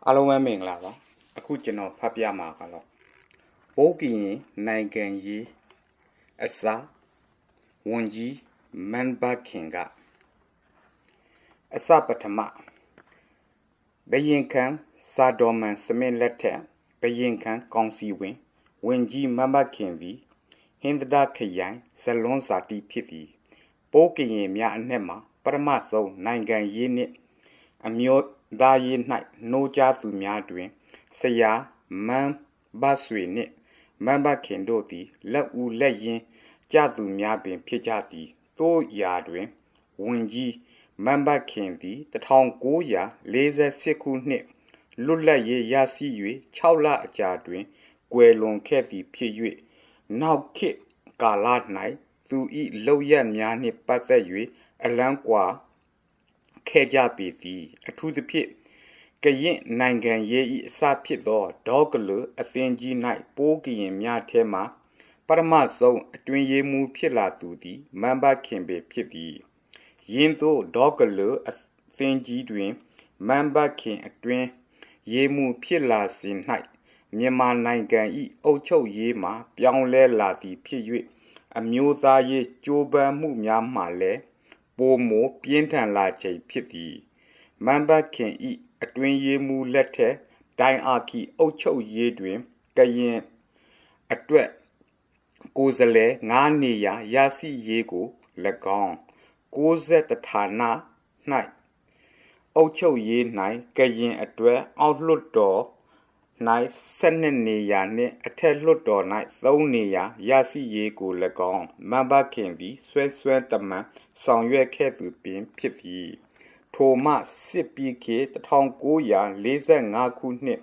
အားလုံးပဲမင်္ဂလာပါအခုကျွန်တော်ဖတ်ပြမှာကတော့ပိုးကရင်နိုင်ငံရေးအစားဝန်ကြီးမန်ဘခင်ကအစပထမဘယင်ခံစာတော်မန်စမင်းလက်ထက်ဘယင်ခံကောင်စီဝင်ဝန်ကြီးမန်ဘခင်သည်ဟင်္ဒဒခရိုင်ဇလွန်စာတီဖြစ်သည်ပိုးကရင်များအနက်မှာပထမဆုံးနိုင်ငံရေးနှင့်အမျိုးသားရေး၌နိုးကြားသူများတွင်ဆရာမန်ဘဆွေနှင့်မန်ဘခင်တို့သည်လက်ဦးလက်ရင်းကြသူများပင်ဖြစ်ကြသည်သို့ရာတွင်ဝန်ကြီးမန်ဘခင်သည်1948ခုနှစ်လွတ်လပ်ရေးရရှိ၍6လအကြာတွင်ကွယ်လွန်ခဲ့သည်ဖြစ်၍နောက်ခေတ်ကာလ၌သူ၏လောက်ရများနှင့်ပတ်သက်၍အလံကွာခဲ့ကြပေသည်အထူးသဖြင့်ကရင်နိုင်ငံရေး၏အစဖြစ်သောဒေါကလအသင်းကြီး၌ပိုးကရင်များထဲမှပထမဆုံးအတွင်ရေးမှုဖြစ်လာသူသည်မန်ဘခင်ပေဖြစ်သည်ယင်းသို့ဒေါကလအသင်းကြီးတွင်မန်ဘခင်အတွင်ရေးမှုဖြစ်လာစဉ်၌မြန်မာနိုင်ငံ၏အုပ်ချုပ်ရေးမှာပြောင်းလဲလာသည်ဖြစ်၍အမျိုးသားရေးကြိုးပမ်းမှုများမှလည်းပိုမိုပြင်းထန်လာခြင်းဖြစ်သည်မန်ဘခင်၏အတွင်ရေးမှုလက်ထက်ဒိုင်အာခီအုပ်ချုပ်ရေးတွင်ကရင်အတွက်ကိုယ်စားလှယ်9နေရာရရှိရေးကို၎င်း60ဌာန၌အုပ်ချုပ်ရေး၌ကရင်အတွက်အောက်လွှတ်တော်၌12နေရာနှင့်အထက်လွှတ်တော်၌3နေရာရရှိရေးကို၎င်းမန်ဘခင်သည်ဆွဲတမန်ဆောင်ရွက်ခဲ့သူပင်ဖြစ်သည်ထိုမှစစ်ပြီးခေ1945ခုနှစ်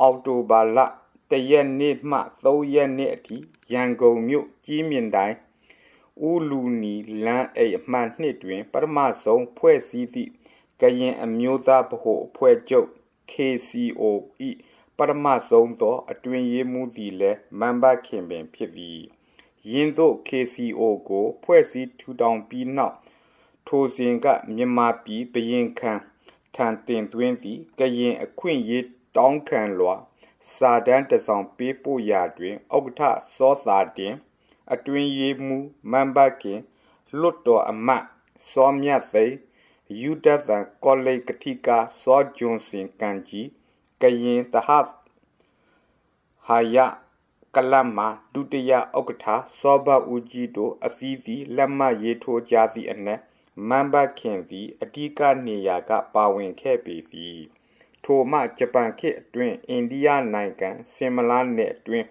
အောက်တိုဘာလ1ရက်နေ့မှ3ရက်နေ့အထိရန်ကုန်မြို့ကြီးမြင့်တိုင်းဦးလူနီလမ်းအိမ်အမှတ်2တွင်ပထမဆုံးဖွဲ့စည်းသည့်ကရင်အမျိုးသားဗဟိုအဖွဲ့ချုပ် KCO ၏ပထမဆုံးသောအတွင်ရေးမှုသည်လည်းမန်ဘခင်ပင်ဖြစ်သည်ယင်းသို့ KCO ကိုဖွဲ့စည်းထူထောင်ပြီးနောက်ထိုစဉ်ကမြန်မာပြည်ဘရင်ခံထံတင်သွင်းသည့်ကရင်အခွင့်ရေးတောင်းခံလွှာစာတမ်းတစ်စောင်ပေးပို့ရာတွင်ဥက္ကဋ္ဌစောသာတင်အတွင်ရေးမှုမန်ဘခင်လွတ်တော်အမတ်စောမြတ်သိယူဒသံကောလိပ်ကတိကစောဂျွန်စင်ကန်ကြီးကရင်တဟဟာယကလမဒုတိယဥက္ကဋ္ဌစောဘဦးကြီးတို့အသီးသီးလက်မှတ်ရေးထိုးကြသည့်အနက်မန်ဘခင်သည်အဓိကနေရာကပါဝင်ခဲ့ပေသည်ထိုမှဂျပန်ခေတ်အတွင်းအိန္ဒိယနိုင်ငံစင်မလာနယ်အတွင်း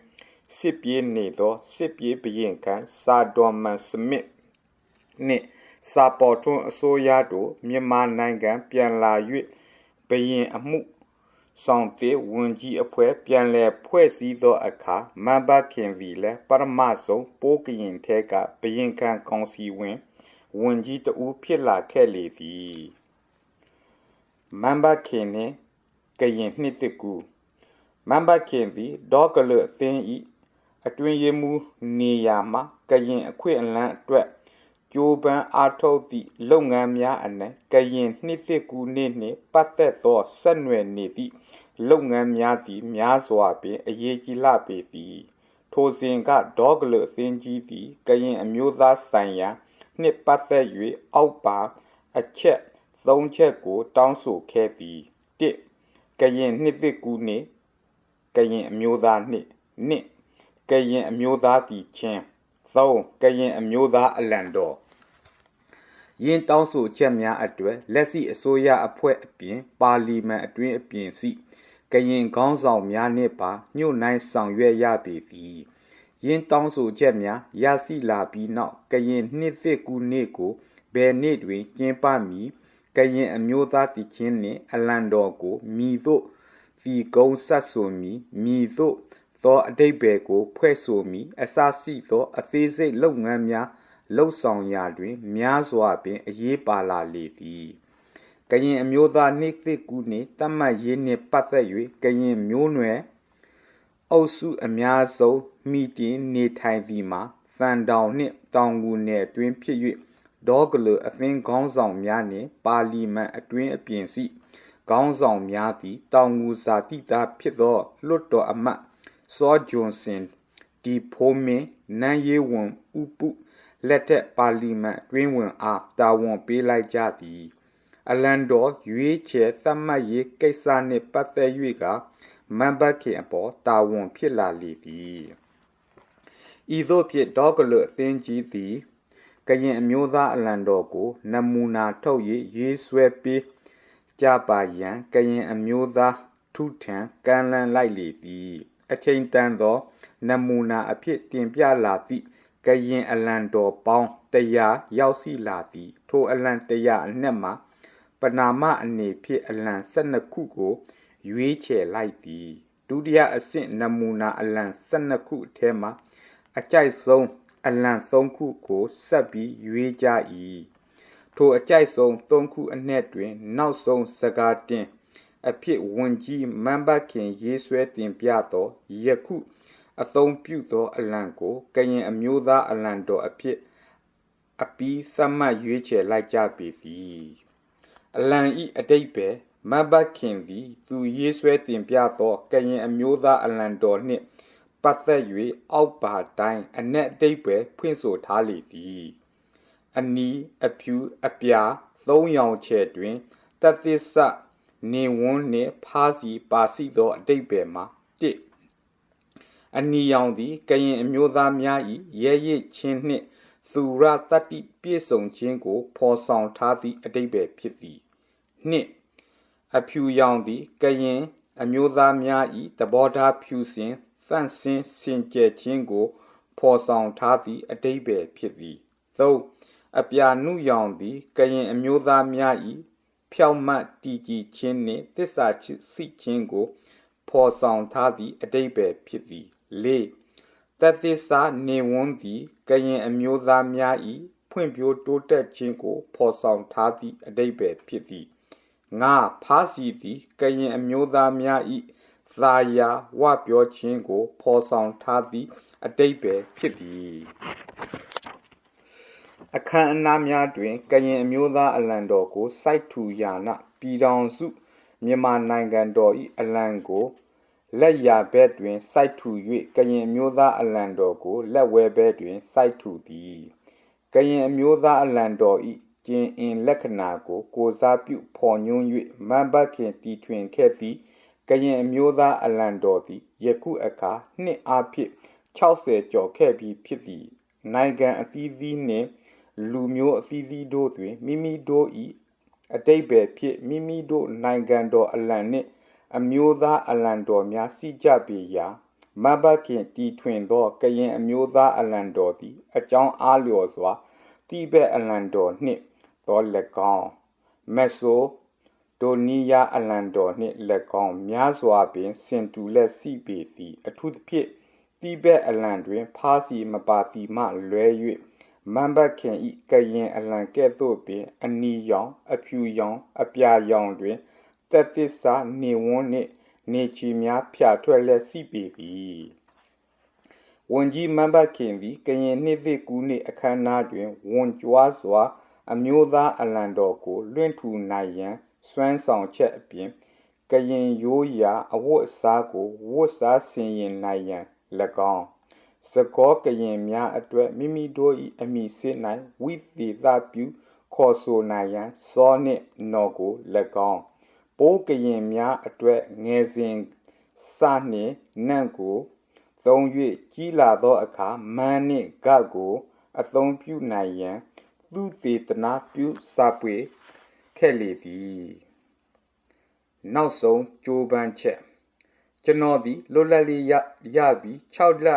စစ်ပြေးနေသောစစ်ပြေးဘရင်ခံစာဒေါ်မန်စမစ်နှင့်စာပေါ်ထွန်းအစိုးရတို့မြန်မာနိုင်ငံပြန်လာ၍ဘရင်အမှုဆောင်တဲ့ဝန်ကြီးအဖွဲ့ပြန်လည်ဖွဲ့စည်းသောအခါမန်ဘခင်သည်လည်းပထမဆုံးပိုးကရင်ထဲကဘရင်ခံကောင်စီဝင်ဝန်ကြီးတဦးဖြစ်လာခဲ့လေသည်မန်ဘခင်နှင့်ကရင်နှစ်တကူမန်ဘခင်သည်ဒေါကလအသင်း၏အတွင်ရေးမှုနေရာမှာကရင်အခွင့်အလမ်းအတွက်ကြိုးပမ်းအားထုတ်သည့်လုပ်ငန်းများအနက်ကရင်နှစ်သစ်ကူးနေ့နှင့်ပတ်သက်သောဆက်နွယ်နေသည့်လုပ်ငန်းများသည်များစွာပင်အရေးကြီးလာပေသည်ထိုစဉ်ကဒေါကလအသင်းကြီးသည်ကရင်အမျိုးသားဆိုင်ရာနှင့်ပတ်သက်၍အောက်ပါအချက်3ချက်ကိုတောင်းဆိုခဲ့သည်1ကရင်နှစ်သစ်ကူးနေ့ကရင်အမျိုးသားနှင့်2ကရင်အမျိုးသားတည်ခြင်း3ကရင်အမျိုးသားအလံတော်ယင်းတောင်းဆိုချက်များအတွက်လက်ရှိအစိုးရအဖွဲ့အပြင်ပါလီမန်အတွင်းအပြင်ရှိကရင်ခေါင်းဆောင်များနှင့်ပါညှို့နှိုင်းဆောင်ရွက်ရပေသည်ယင်းတောင်းဆိုချက်များရရှိလာပြီးနောက်ကရင်နှစ်သစ်ကူးနေ့ကိုဘယ်နေ့တွင်ကျင်းပမည်ကရင်အမျိုးသားတည်ခြင်းနှင့်အလံတော်ကိုမြည်သို့ဒီကုန်းဆက်ဆိုမည်မြည်သို့သောအတိတ်ဘယ်ကိုဖွဲ့ဆိုမည်အစရှိသောအသေးစိတ်လုပ်ငန်းများလှုပ်ဆောင်ရာတွင်များစွာပင်အရေးပါလာလေသည်ကရင်အမျိုးသားနှစ်သစ်ကူးနှင့်တတ်မှတ်ရေးနှင့်ပတ်သက်၍ကရင်မျိုးနွယ်အုပ်စုအများဆုံးမီတင်နေထိုင်သည်မှာသံတောင်နှင့်တောင်ငူနယ်အတွင်းဖြစ်၍ဒေါကလအသင်းခေါင်းဆောင်များနှင့်ပါလီမန်အတွင်းအပြင်ရှိ ခေါင်းဆောင်များသည်တောင်ငူဇာတိသားဖြစ်သောလွတ်တော်အမတ်စောဂျွန်စင်ဒီဖိုးမင်းနန်းရေးဝန်ဥပုလက်ထက်ပါလီမန်တွင်ဝင်အားတာဝန်ပေးလိုက်ကြသည်အလန်တော်ရွေးချယ်သတ်မှတ်ရေးကိစ္စနှင့်ပတ်သက်၍ကမန်ဘတ်ခင်အပေါ်တာဝန်ဖြစ်လာလေသည်ဤသို့ဖြင့်ဒေါကလအသင်းကြီးသည်ကရင်အမျိုးသားအလံတော်ကိုနမူနာထုတ်၍ရေးဆွဲပေးကြပါရန်ကရင်အမျိုးသားထုထံကမ်းလှမ်းလိုက်လေသည်အချိန်တန်သောနမူနာအဖြစ်တင်ပြလာသည့်ကရင်အလံတော်ပေါင်း100ရောက်ရှိလာသည်ထိုအလံ100အနက်မှပနာမအနေဖြင့်အလံ12ခုကိုရွေးချယ်လိုက်သည်ဒုတိယအဆင့်နမူနာအလံ12ခုအထက်မှအကြိုက်ဆုံးအလံ3ခုကိုဆက်ပြီးရွေးကြ၏ထိုအကြိုက်ဆုံး3ခုအနက်တွင်နောက်ဆုံးစကားတင်အဖြစ်ဝန်ကြီးမန်ဘတ်ခင်ရေးဆွဲတင်ပြသောယခုအသုံးပြုသောအလံကိုကရင်အမျိုးသားအလံတော်အဖြစ်အပီးသတ်မှတ်ရွေးချယ်လိုက်ကြပေသည်အလံဤအတိတ်ပဲမန်ဘတ်ခင်သည်သူရေးဆွဲတင်ပြသောကရင်အမျိုးသားအလံတော်နှင့်ပတ်သက်၍အောက်ပါတိုင်းအနက်အတိတ်ပဲဖွင့်ဆိုထားလေသည်အနီအဖြူအပြာ3ရောင်ချဲ့တွင်တသစ္စာနေဝန်းနှင့်ဖားစီပါစီသောအတိတ်ပဲမှာ1အနီရောင်သည်ကရင်အမျိုးသားများ၏ရဲရစ်ချင်းနှင့်သူရတတ္တိပြည့်စုံခြင်းကိုဖော်ဆောင်ထားသည့်အတိတ်ပဲဖြစ်သည်2အဖြူရောင်သည်ကရင်အမျိုးသားများ၏သဘောထားဖြူစင်သန့်စင်စင်ကြယ်ခြင်းကိုဖော်ဆောင်ထားသည့်အတိတ်ပဲဖြစ်သည်3အပြာနုရောင်သည်ကရင်အမျိုးသားများ၏ဖြောက်မတ်တည်ကြည်ခြင်းနှင့်သစ္စာရှိခြင်းကိုဖော်ဆောင်ထားသည့်အတိတ်ပဲဖြစ်သည်4တသစ္စာနေဝန်းသည်ကရင်အမျိုးသားများ၏ဖွံ့ဖြိုးတိုးတက်ခြင်းကိုဖော်ဆောင်ထားသည့်အတိတ်ပဲဖြစ်သည်5ဖားစီသည်ကရင်အမျိုးသားများ၏သာယာဝပြောခြင်းကိုဖော်ဆောင်ထားသည့်အတိတ်ပဲဖြစ်သည်အခမ်းအနားများတွင်ကရင်အမျိုးသားအလံတော်ကိုစိုက်ထူရာနပြည်တော်စုမြန်မာနိုင်ငံတော်၏အလံကိုလက်ရာဘက်တွင်စိုက်ထူ၍ကရင်အမျိုးသားအလံတော်ကိုလက်ဝဲဘက်တွင်စိုက်ထူသည်ကရင်အမျိုးသားအလံတော်၏ကျင်အင်လက္ခဏာကိုကိုစားပြုဖော်ညွှန်း၍မန်ဘတ်ခင်တီထွင်ခဲ့သည့်ကရင်အမျိုးသားအလံတော်သည်ယခုအခါနှစ်အားဖြင့်60ကျော်ခဲ့ပြီးဖြစ်သည်နိုင်ငံအသီးသီးနှင့်လူမျိုးအသီးသီးတို့တွင်မိမိတို့၏အတိတ်ပဲဖြစ်မိမိတို့နိုင်ငံတော်အလံနှင့်အမျိုးသားအလံတော်များစီကြပေရာမဘခင်တီထွင်သောကရင်အမျိုးသားအလံတော်သည်အကြောင်းအားလျော်စွာတိဘက်အလံတော်နှင့်သော၎င်းမက်ဆိုဒိုနီးယားအလံတော်နှင့်၎င်းများစွာပင်စင်တူလက်စီပေသည်အထူးသဖြင့်တိဘက်အလံတွင်ဖားစီမပါတိမှလွဲ၍မန်ဘတ်ခင်ဤကရင်အလံကဲ့သို့ပင်အနီရောင်အဖြူရောင်အပြာရောင်တွင်တသစ္စာနေဝန်းနှင့်နေချီများဖြာထွက်လက်စီပေသည်ဝန်ကြီးမန်ဘတ်ခင်သည်ကရင်နှစ်သစ်ကူးနှင့်အခမ်းအနားတွင်ဝန်ကြွားစွာအမျိုးသားအလံတော်ကိုလွှင့်ထူနိုင်ရန်စွမ်းဆောင်ချက်အပြင်ကရင်ရိုးရာအဝတ်အစားကိုဝတ်စားဆင်ရင်နိုင်ရန်၎င်းစကောကရင်များအတွက်မိမိတို့၏အမိစစ်၌ဝိသေသပြုခေါ်ဆိုနိုင်ရန်စောနှင့်နော်ကို၎င်းပိုးကရင်များအတွက်ငယ်စဉ်စနှင့်နန့်ကိုသုံး၍ကြီးလာသောအခါမန်းနှင့်ဂတ်ကိုအသုံးပြုနိုင်ရန်သူသေသနာပြုစာပွေခဲ့လေသည်နောက်ဆုံးကြိုးပမ်းချက်ကျွန်တော်သည်လွတ်လပ်လေးရပြီး6လ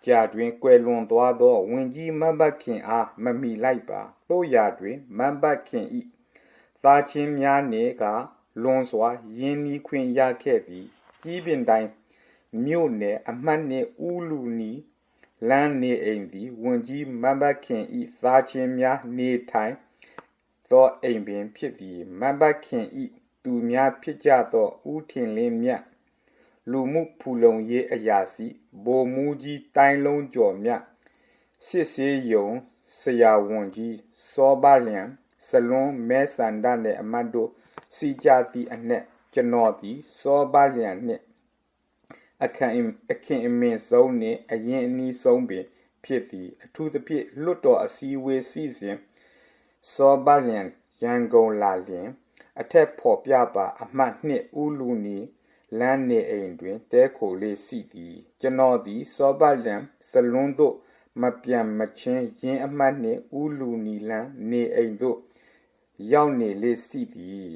ကြာတွင်ကွယ်လွန်သွားသောဝင်ကြီးမန်ဘတ်ခင်အားမမီလိုက်ပါတို့ရာတွင်မန်ဘတ်ခင်ဤသားချင်းများနှင့်ကလွန်စွာယင်းနီးခွင့်ရခဲ့သည်ကြီးပင်တိုင်းမြို့နယ်အမှတ်နှင့်ဦးလူနီလမ်းနေအိမ်သည်ဝင်ကြီးမန်ဘတ်ခင်ဤသားချင်းများနေထိုင်သောအိမ်ပင်ဖြစ်သည်မန်ဘတ်ခင်ဤသူများဖြစ်ကြသောဦးထင်လင်းမြတ်လူမှုဖူလုံရေးအရာရှိဗိုလ်မှူးကြီးတိုင်းလုံးကျော်မြတ်စစ်စေးယုံဆရာဝန်ကြီးစောပါလျံစလွန်မဲဆန္ဒနဲ့အမတ်တို့ စီကြသည်အနှက်ကျွန်တော်သည်စောပါလျံနှင့်အခင်အမင်ဆုံးနှင့်အရင်အနည်းဆုံးပင်ဖြစ်သည်အထူးသဖြင့်လွတ်တော်အစည်းအဝေးစီစဉ်စောပါလျံရန်ကုန်လာလျင်အထက်ဖော်ပြပါအမှတ်နှစ်ဦးလူနီလမ်းနေအိမ်တွင်တဲခိုလေးရှိသည်ကျွန်တော်သည်စောပါလျံစလွန်းသို့မပြန်မချင်းရင်းအမှတ်နှင့်ဦးလူနီလမ်းနေအိမ်သို့ရောက်နေလေးရှိသည်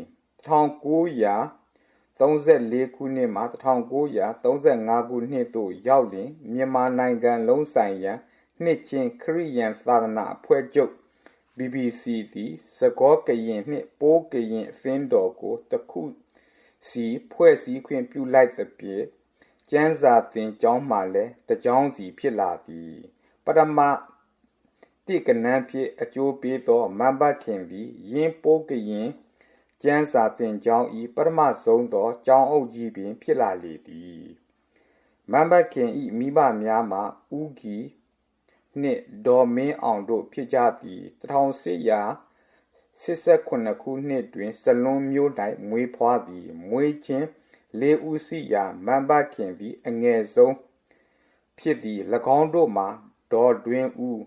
1934ခုနှစ်မှ1935ခုနှစ်သို့ရောက်လျင်မြန်မာနိုင်ငံလုံးဆိုင်ရာနှစ်ချင်းခရိယန်သာသနာအဖွဲ့ချုပ် BBC သည်စကောကရင်နှင့်ပိုးကရင်အသင်းတော်ကိုတခုစီဖွဲ့စည်းခွင့်ပြုလိုက်သဖြင့်ကျမ်းစာသင်ကျောင်းမှလည်းတကျောင်းစီဖြစ်လာသည်ပထမတိကနန်းဖြင့်အကျိုးပေးသောမန်ဘခင်သည်ယင်းပိုးကရင်ကျမ်းစာသင်ကျောင်း၏ပထမဆုံးသောကျောင်းအုပ်ကြီးပင်ဖြစ်လာလေသည်မန်ဘခင်၏မိဘများမှာဦးကီနှင့်ဒေါ်မင်းအောင်တို့ဖြစ်ကြသည်1889ခုနှစ်တွင်စလွန်မြို့၌မွေးဖွားသည်မွေးချင်းလေးဦးစီရာမန်ဘခင်သည်အငယ်ဆုံးဖြစ်သည်၎င်းတို့မှာဒေါ်တွင်ဦး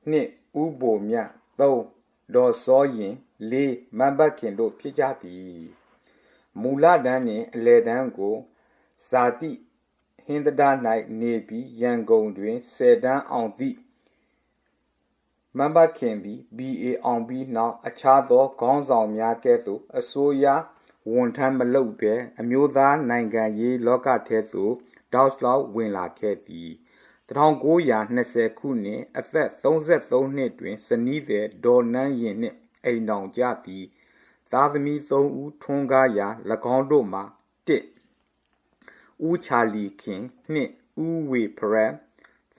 နှင့်ဦးဘိုမြတ်3ဒေါ်စောရင်4မန်ဘခင်တို့ဖြစ်ကြသည်မူလတန်းနှင့်အလယ်တန်းကိုဇာတိဟင်္ဒ၌နေပြီးရန်ကုန်တွင်10တန်းအောင်သည့်မန်ဘခင်သည် BA အောင်ပြီးနောက်အခြားသောခေါင်းဆောင်များကဲ့သို့အစိုးရဝန်ထမ်းမလုပ်ဘဲအမျိုးသားနိုင်ငံရေးလောကထဲသို့တောက်လောက်ဝင်လာခဲ့သည်1920ခုနှစ်အသက်33နှစ်တွင်ဇနီးသည်ဒေါ်နန်းရင်နှင့်အိမ်တော်ကြသည်သားသမီး3ဦးထွန်းကားရာ၎င်းတို့မှာ1ဦးချာလီခင်2ဦးဝေဖရက်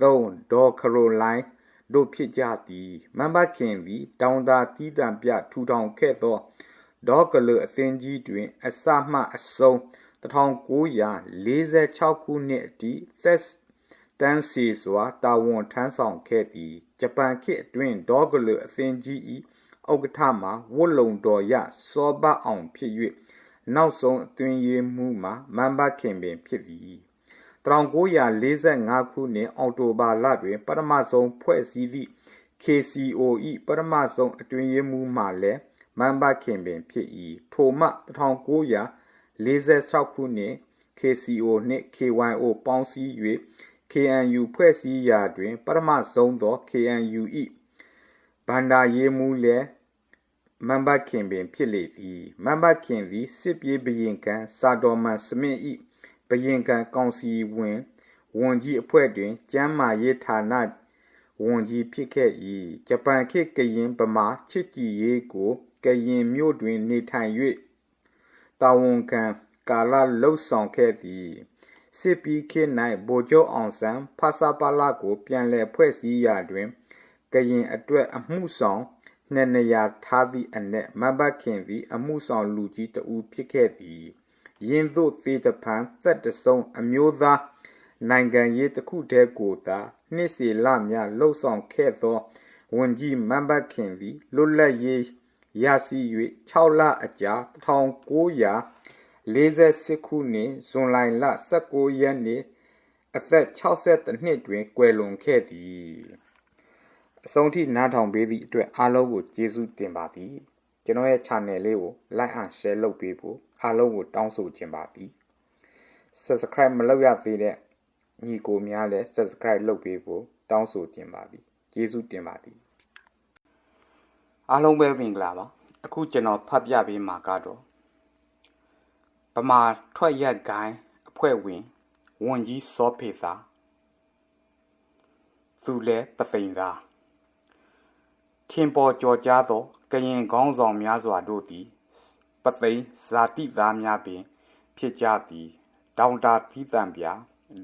3ဒေါ်ခရိုလိုင်းတို့ဖြစ်ကြသည်မန်ဘခင်သည်တောင်သာတီးတံပြထူထောင်ခဲ့သောဒေါကလအသင်းကြီးတွင်အစမှအဆုံး1946ခုနှစ်အထိသက်တန်းစီစွာတာဝန်ထမ်းဆောင်ခဲ့သည်ဂျပန်ခေတ်အတွင်းဒေါကလအသင်းကြီး၏ဥက္ကဋ္ဌမှာဝတ်လုံတော်ရစောဘအောင်ဖြစ်၍နောက်ဆုံးအတွင်းရေးမှူးမှာမန်ဘခင်ပင်ဖြစ်သည်1945ခုနှစ်အောက်တိုဘာလတွင်ပထမဆုံးဖွဲ့စည်းသည့် KCO ၏ပထမဆုံးအတွင်းရေးမှူးမှလည်းမန်ဘခင်ပင်ဖြစ်၏ထိုမှ1946ခုနှစ် KCO နှင့် KYO ပေါင်းစည်း၍ KNU ဖွဲ့စည်းရာတွင်ပထမဆုံးသော KNU ၏ဘန္ဒာရေးမှူးလည်းမန်ဘခင်ပင်ဖြစ်လေသည်မန်ဘခင်သည်စစ်ပြေးဘရင်ခံစာတော်မန်စမစ်၏ဘရင်ခံကောင်စီဝန်ကြီးအဖွဲ့တွင်ကျမ်းမာရေးဌာနဝန်ကြီးဖြစ်ခဲ့၏ဂျပန်ခေတ်ကရင်ဗမာချစ်ကြည်ရေးကိုကရင်မြို့တွင်နေထိုင်၍တာဝန်ခံကာလလှုပ်ဆောင်ခဲ့သည်စစ်ပီးခေတ်၌ဗိုလ်ချုပ်အောင်ဆန်းဖဆပလကိုပြန်လည်ဖွဲ့စည်းရာတွင်ကရင်အတွက်အမှုဆောင်နှစ်နေရာထားသည့်အနက်မန်ဘခင်သည်အမှုဆောင်လူကြီးတဦးဖြစ်ခဲ့သည်ယင်းသို့သေတဖန်သက်တဆုံးအမျိုးသားနိုင်ငံရေးတစ်ခုတည်းကိုသာနှစ်စီလများလှုပ်ဆောင်ခဲ့သောဝန်ကြီးမန်ဘခင်သည်လွတ်လပ်ရေးရရှိ၍6လအကြာ1948ခုနှစ်ဇွန်လ19ရက်နေ့အသက်62နှစ်တွင်ကွယ်လွန်ခဲ့သည်အဆုံးထိနားထောင်ပေးသည့်အတွက်အားလုံးကိုကျေးဇူးတင်ပါသည်ကျွန်တော်ရဲ့ channel လေးကို like and share လုပ်ပေးဖို့အားလုံးကိုတောင်းဆိုချင်ပါသည် subscribe မလုပ်ရသေးတဲ့ညီကိုများလည်း subscribe လုပ်ပေးဖို့တောင်းဆိုချင်ပါသည်ကျေးဇူးတင်ပါသည်အားလုံးပဲမင်္ဂလာပါအခုကျွန်တော်ဖတ်ပြပေးမှာကတော့ဗမာထွက်ရက်ဂိုင်းအဖွဲ့ဝင်ဝန်ကြီးစောဖေသာသူလည်းပသိမ်သာထင်ပေါ်ကျော်ကြားသောကရင်ခေါင်းဆောင်များစွာတို့သည်ပသိမ်ဇာတိသားများပင်ဖြစ်ကြသည်ဒေါက်တာသီးတံပြ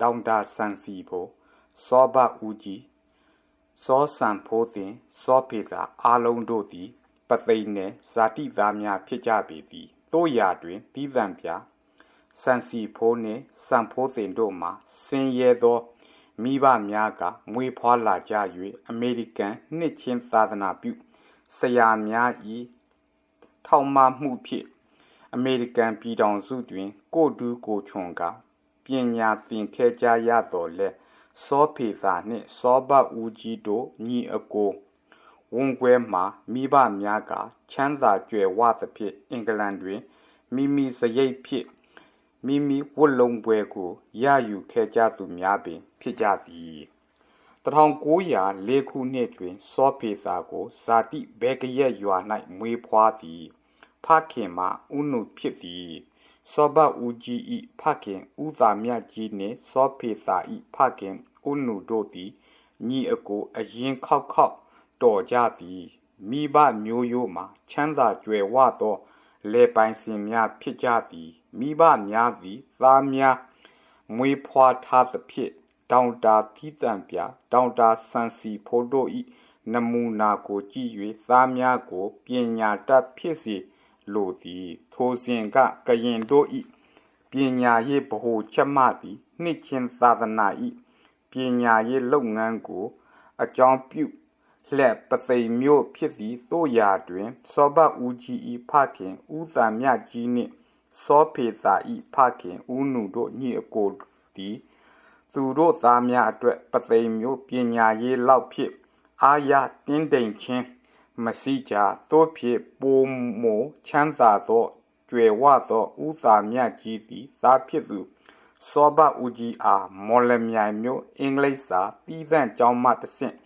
ဒေါက်တာဆန်စီဖိုစောဘဦးကြီးစောစံဖိုးတင်စောဖေသာအားလုံးတို့သည်ပသိမ်နယ်ဇာတိသားများဖြစ်ကြပေသည်တို့ရာတွင်သီးတံပြဆန်စီဖိုးနှင့်စံဖိုးတင်တို့မှာဆင်းရဲသောမိဘများကမွေးဖွားလာကြ၍အမေရိကန်နှစ်ချင်းသာသနာပြုဆရာများ၏ထောက်မမှုဖြင့် အမေရိကန်ပြည်ထောင်စုတွင်ကိုတူးကိုချွန်ကပညာသင်ခဲ့ကြရတော်လဲစောဖေသာနှင့်စောဘဦးကြီးတို့ညီအကိုဝန်ကွဲမှာမိဘများကချမ်းသာကြွယ်ဝသဖြင့်အင်္ဂလန်တွင်မိမိစရိတ်ဖြင့်မိမိဝတ်လုံးပွဲကိုရယူခဲ့ကြသူများပင်ဖြစ်ကြသည်1904ခုနှစ်တွင်စောဖေသာကိုဇာတိဘဲကရက်ရွာ၌မွေးဖွားသည်ဖခင်မှာဥနုဖြစ်သည်စောဘဦးကြီး၏ဖခင်ဥသာမြတ်ကြီးနှင့်စောဖေသာ၏ဖခင်ဥနုတို့သည်ညီအကိုအရင်ခောက်တော်ကြသည်မိဘမျိုးရိုးမှာချမ်းသာကြွယ်ဝသောလေပိုင်စင်များဖြစ်ကြသည်မိဘများသည်သားများမွေးဖွားထားသဖြင့်ဒေါင်တာသီးတံပြဒေါင်တာဆန်စီဖိုးတို့၏နမူနာကိုကြည့်၍သားများကိုပညာတတ်ဖြစ်စေလိုသည်ထိုစဉ်ကကရင်တို့၏ပညာရေးဗဟုချက်မှသည်နှစ်ချင်းသာသနာ၏ပညာရေးလုပ်ငန်းကိုအကြောင်းပြုလက်ပသိမ်မျိုးဖြစ်သည်တို့ရာတွင်စောဘဦးကြီး၏ဖခင်ဥသာမြတ်ကြီးနှင့်စောဖေသာ၏ဖခင်ဥနုတို့ညီအကိုသည်သူတို့သားများအတွက်ပသိမ်မျိုးပညာရေးလောက်ဖြစ်အာရတင်းတိမ်ချင်းမရှိကြသို့ဖြစ်ပိုမိုချမ်းသာသောကြွယ်ဝသောဥသာမြတ်ကြီးသည်သားဖြစ်သူစောဘဦးကြီးအားမော်လမြိုင်မြို့အင်္ဂလိပ်စာသီးသန့်ကျောင်းမှတဆင့်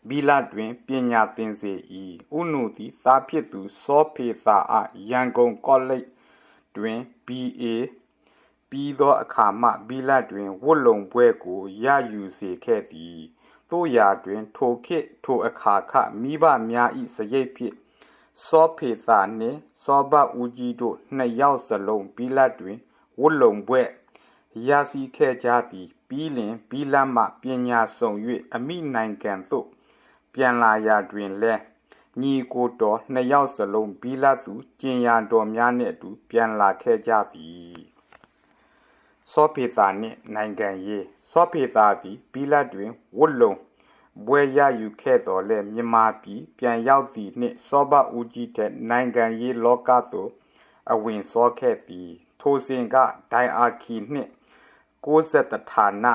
ဘီလာတွင်ပညာသင်စေ၏ဥနုသည်သားဖြစ်သူစောဖေသာအားရန်ကုန်ကောလိပ်တွင် BA ပြီးသောအခါမှဘီလာတွင်ဝတ်လုံပွဲကိုရယူစေခဲ့သည်တို့ရာတွင်ထိုခေတ်ထိုအခါခမိဘများ၏စရိတ်ဖြင့်စောဖေသာနှင့်စောဘဦးကြီးတို့နှစ်ယောက်စလုံးဘီလာတွင်ဝတ်လုံပွဲရစီခဲ့ကြသည်ပြီးလင်ဘီလာမှပညာဆောင်၍အမိနိုင်ငံသို့ပြန်လာရာတွင်လဲညီကိုတော်နှစ်ယောက်စလုံးဘီလာသူကျင်ရတော်များနှင့်အတူပြန်လာခဲ့ကြသည်စောဖေသာနှင့်နိုင်ငံရေးစောဖေသာသည်ဘီလာတွင်ဝတ်လုံဘွဲရယူခဲ့တော်လဲမြန်မာပြည်ပြန်ရောက်သည်နှင့်စောဘဦးကြီးတဲ့နိုင်ငံရေးလောကသို့အဝင်စောခဲ့သည်ထိုစဉ်ကဒိုင်အာခီနှင့်60ဌာန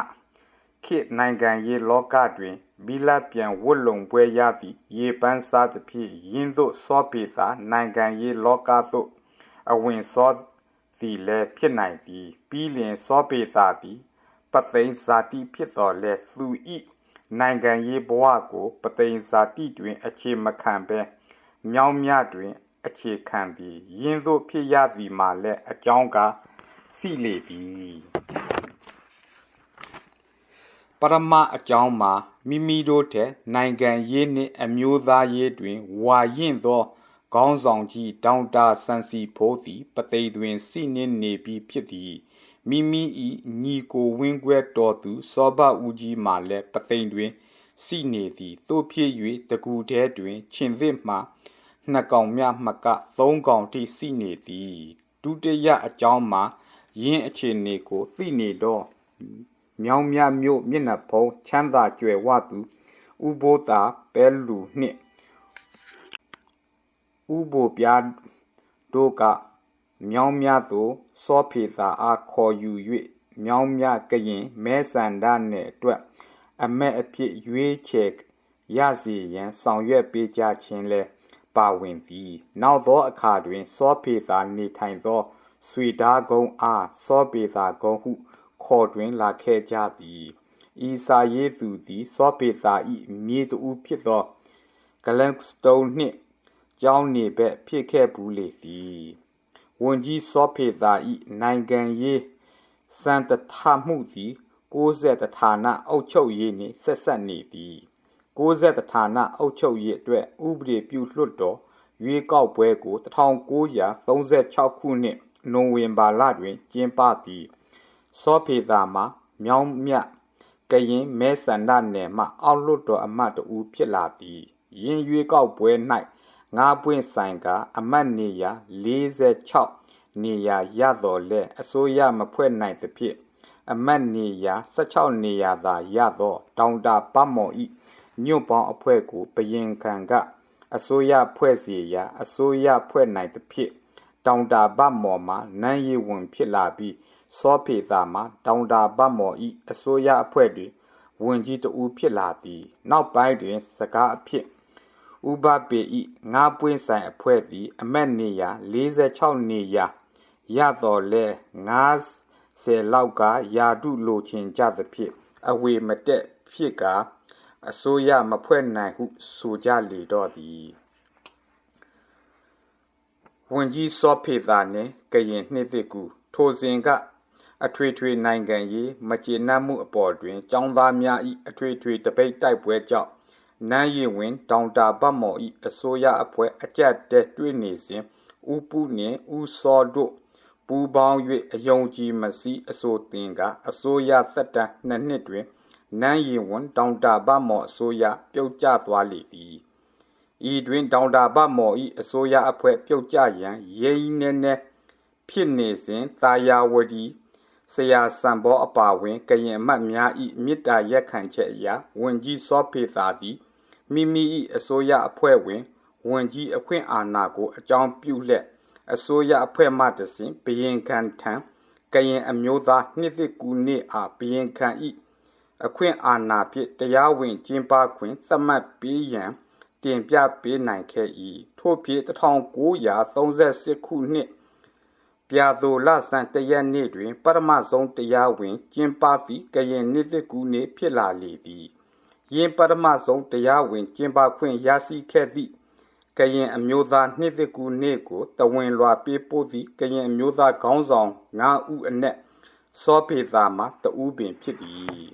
ခေတ်နိုင်ငံရေးလောကတွင်ဘီလာပြန်ဝတ်လုံပွဲရသည့်ရေပန်းစားသဖြင့်ယင်းသို့စောပေသာနိုင်ငံရေးလောကသို့အဝင်စောသည်လည်းဖြစ်နိုင်သည်ပြီးလျင်စောပေသာသည်ပသိမ်ဇာတိဖြစ်တော်လဲသူ၏နိုင်ငံရေးဘဝကိုပသိမ်ဇာတိတွင်အခြေမခံဘဲမြောင်းမြတွင်အခြေခံသည်ယင်းသို့ဖြစ်ရသည်မှာလည်းအကြောင်းကစီလေသည်ပရမအကြောင်းမှာမိမိတို့ထက်နိုင်ငံရေးနှင့်အမျိုးသားရေးတွင်ဝါရင့်သောခေါင်းဆောင်ကြီးဒေါင်တာဆန်စီဖိုးသည်ပသိမ်တွင်စီနှင်းနေပြီးဖြစ်သည်မိမိ၏ညီကိုဝင်းခွဲတော်သူစောဘဦးကြီးမှလည်းပသိမ်တွင်စီနေသည်တို့ဖြစ်၍တကူတဲတွင်ခြင်သစ်မှနှစ်ကောင်မြမကသုံးကောင်ထိစီနေသည်ဒုတိယအကြောင်းမှာယင်းအခြေအနေကိုသိနေတော့မြောင်းမြမြို့မျက်နှာဖုံးချမ်းသာကြွယ်ဝသူဥဘိုးသာပဲလူနှင့်ဥဘိုပြားတို့ကမြောင်းမြသို့စောဖေသာအားခေါ်ယူ၍မြောင်းမြကရင်မဲဆန္ဒနယ်အတွက်အမက်အဖြစ်ရွေးချယ်ရစီရန်ဆောင်ရွက်ပေးကြခြင်းလဲပါဝင်သည်နောက်သောအခါတွင်စောဖေသာနေထိုင်သောဆွေသားကုန်းအားစောပေသာကုန်းဟုခေါ်တွင်လာခဲ့ကြသည်ဤစာရေးသူသည်စောပေသာ၏မြေတူဖြစ်သောဂလန်စတုန်နှင့်ကျောင်းနေဘက်ဖြစ်ခဲ့ဘူးလေသည်ဝန်ကြီးစောဖေသာ၏နိုင်ငံရေးစံတထမှုသည်60ဌာနအုပ်ချုပ်ရေးနှင့်ဆက်ဆက်နေသည်60ဌာနအုပ်ချုပ်ရေးအတွက်ဥပဒေပြုလွှတ်တော်ရွေးကောက်ပွဲကို1936ခုနှစ်နိုဝင်ဘာလတွင်ကျင်းပသည်စောဖေသာမှာမြောင်းမြကရင်မဲဆန္ဒနယ်မှအောက်လွှတ်တော်အမတ်တူဖြစ်လာသည်ယင်းရွေးကောက်ပွဲ၌9ပွင့်ဆိုင်ကအမတ်နေရာ46နေရာရတော်လဲအစိုးရမဖွဲ့နိုင်သဖြင့်အမတ်နေရာ16နေရာသာရသောဒေါင်တာပတ်မော်၏ညွန့်ပေါင်းအဖွဲ့ကိုဘရင်ခံကအစိုးရဖွဲ့စီရာအစိုးရဖွဲ့နိုင်သဖြင့် တောင်တာဘတ်မော်မှာနန်းရည်ဝင်ဖြစ်လာပြီးစောဖေသာမှာတောင်တာဘတ်မော်ဤအစိုးရအဖွဲ့တွင်ဝင်ကြီးတဦးဖြစ်လာသည်နောက်ပိုင်းတွင်စကားအဖြစ်ဥပပေဤငါးပွင့်ဆိုင်အဖွဲ့သည်အမတ်နေရာ46နေရာရတော်လဲ90လောက်ကယာတုလိုချင်ကြသဖြင့်အဝေမတက်ဖြစ်ကအစိုးရမဖွဲ့နိုင်ဟုဆိုကြလေတော့သည်ဝန်ကြီးစောဖေသာနှင့်ကရင်နှစ်သစ်ကူထိုစဉ်ကအထွေထွေနိုင်ငံရေးမကျေနပ်မှုအပေါ်တွင်ចောင်းသားများ၏အထွေထွေတပိတ်တိုက်ပွဲကြောင့်နန်းရည်ဝင်တောင်တာဘတ်မော်၏အစိုးရအဖွဲ့အကြက်တဲတွေ့နေစဉ်ဥပုနှင့်ဥစောတို့ပူပေါင်း၍အယုံကြည်မစီအစိုးတင်ကအစိုးရသက်တမ်း2နှစ်တွင်နန်းရည်ဝင်တောင်တာဘတ်မော်အစိုးရပြုတ်ကျသွားလေသည်ဤတွင်တောင်တာဘတ်မော်၏အစိုးရအဖွဲ့ပြုတ်ကျရန်ရိန်းနေဖြစ်နေစဉ်သာယာဝတီဆရာစံဘောအပါဝင်ကရင်အမတ်များ၏မေတ္တာရက်ခံချက်အရဝန်ကြီးစောဖေသာသည်မိမိ၏အစိုးရအဖွဲ့ဝင်ဝန်ကြီးအခွင့်အာဏာကိုအကြောင်းပြုလျက်အစိုးရအဖွဲ့မှတစဉ်ဘရင်ခံထံကရင်အမျိုးသားနှစ်သစ်ကူနေ့အားဘရင်ခံ၏အခွင့်အာဏာဖြင့်တရားဝင်ကျင်းပခွင့်သတ်မှတ်ပေးရန်တင်ပြပေးနိုင်ခဲ့၏ထို့ဖြင့်1938ခုနှစ်ပြာသိုလဆန်တရက်နေ့တွင်ပထမဆုံးတရားဝင်ကျင်းပသည့်ကရင်နှစ်သစ်ကူနေ့ဖြစ်လာလေသည်ယင်းပထမဆုံးတရားဝင်ကျင်းပခွင့်ရရှိခဲ့သည့်ကရင်အမျိုးသားနှစ်သစ်ကူနေ့ကိုတဝင်လွှာပေးပို့သည့်ကရင်အမျိုးသားခေါင်းဆောင်9ဦးအနက်စောဖေသာမှတဦးပင်ဖြစ်သည်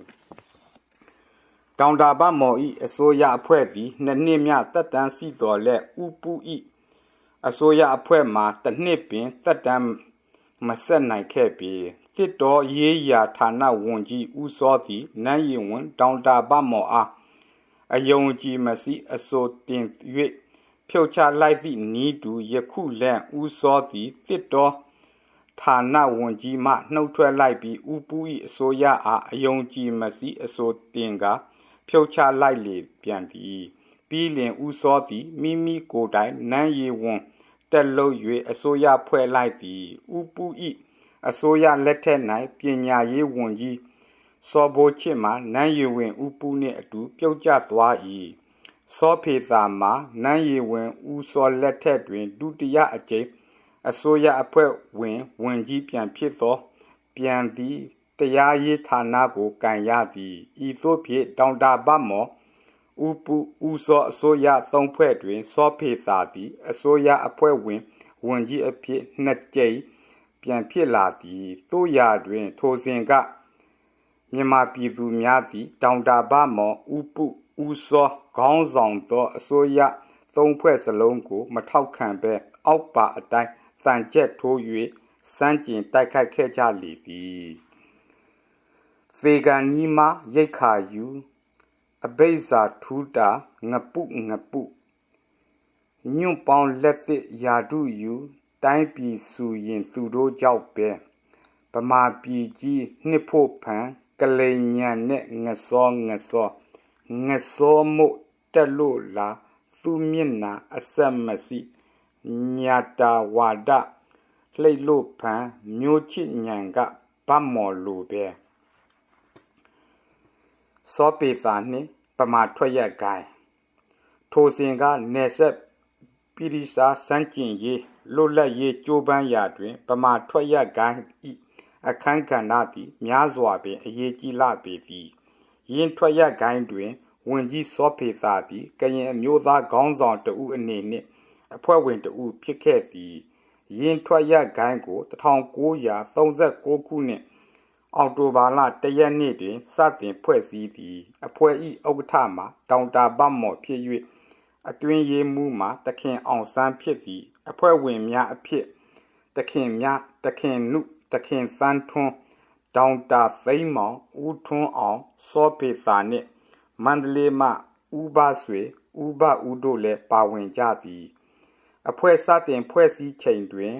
တောင်တာဘတ်မော်၏အစိုးရအဖွဲ့သည်2နှစ်မြသက်တမ်းရှိတော်လဲဥပု၏အစိုးရအဖွဲ့မှာတစ်နှစ်ပင်သက်တမ်းမဆက်နိုင်ခဲ့ပြီတစ်တော်ရေးရာဌာနဝန်ကြီးဦးစောသည်နန်းရည်ဝင်တောင်တာဘတ်မော်အားအယုံကြည်မစီအစိုးတင်၍ဖြုတ်ချလိုက်သည့်နီးတူယခုလဲဦးစောသည်တစ်တော်ဌာနဝန်ကြီးမှနှုတ်ထွက်လိုက်ပြီးဥပု၏အစိုးရအားအယုံကြည်မစီအစိုးတင်ကဖြုတ်ချလိုက်လေပြန်သည်ပြီးလင်ဦးစောသည်မိမိကိုယ်တိုင်နန်းရည်ဝန်တက်လို့၍အစိုးရဖွဲ့လိုက်သည်ဥပု၏အစိုးရလက်ထက်၌ပညာရေးဝန်ကြီးစောဘိုးချစ်မှနန်းရည်ဝင်ဥပုနှင့်အတူပြုတ်ကျသွား၏စောဖေသာမှနန်းရည်ဝင်ဥစောလက်ထက်တွင်ဒုတိယအကြိမ်အစိုးရအဖွဲ့ဝင်ဝန်ကြီးပြန်ဖြစ်သောပြန်သည်တရားရေးဌာနကိုကန်ရသည်ဤသို့ဖြင့်တောင်တာဘတ်မော်ဥပုဥစောအစိုးရ3ဖွဲ့တွင်စောဖေသာသည်အစိုးရအဖွဲ့ဝင်ဝန်ကြီးအဖြစ်2ကြိမ်ပြန်ဖြစ်လာသည်သို့ရာတွင်ထိုစဉ်ကမြန်မာပြည်သူများသည်တောင်တာဘတ်မော်ဥပုဥစောခေါင်းဆောင်သောအစိုးရ3ဖွဲ့စလုံးကိုမထောက်ခံဘဲအောက်ပါအတိုင်းတန်ကျက်ထိုး၍စမ်းကျင်တိုက်ခိုက်ခဲ့ကြလေသည်သေကန်နီမရိတ်ခါယူအဘိဇာထူတာငပုညွန့်ပေါင်းလက်သစ်ယာတုယူတိုင်းပြည်စုရင်သူတို့ကြောက်ပဲဗမာပြည်ကြီးနှစ်ဖို့ဖန်ကလိန်ညံနဲ့ငစောမို့တက်လို့လာသူမျက်နာအဆက်မစီညာတာဝါဒလှိတ်လို့ဖန်မျိုးချစ်ညံကဗတ်မော်လိုပဲစောပေသာနှင့်ပမာထွက်ရက်ကိုင်းထိုစဉ်ကနေဆက်ပိရိစာစန့်ကျင်ရေးလွတ်လပ်ရေးကြိုးပမ်းရာတွင်ပမာထွက်ရက်ကိုင်းဤအခန်းကဏ္ဍသည်များစွာပင်အရေးကြီးလာပေသည်ယင်းထွက်ရက်ကိုင်းတွင်ဝန်ကြီးစောဖေသာသည်ကရင်အမျိုးသားခေါင်းဆောင်တဦးအနေနှင့်အဖွဲ့ဝင်တဦးဖြစ်ခဲ့သည်ယင်းထွက်ရက်ကိုင်းကို1939ခုနှစ်အောက်တိုဘာလ1ရက်နေ့တွင်စတင်ဖွဲ့စည်းသည်အဖွဲ့၏ဥက္ကဋ္ဌမှာတောင်တာဘတ်မော်ဖြစ်၍အတွင်းရေးမှူးမှာတခင်အောင်ဆန်းဖြစ်သည်အဖွဲ့ဝင်များအဖြစ်တခင်နုတခင်သန်းထွန်းဒေါင်တာသိမ်းမောင်ဦးထွန်းအောင်စောဖေသာနှင့်မန္တလေးမှဦးဘဆွေဦးဘဦးတို့လည်းပါဝင်ကြသည်အဖွဲ့စတင်ဖွဲ့စည်းချိန်တွင်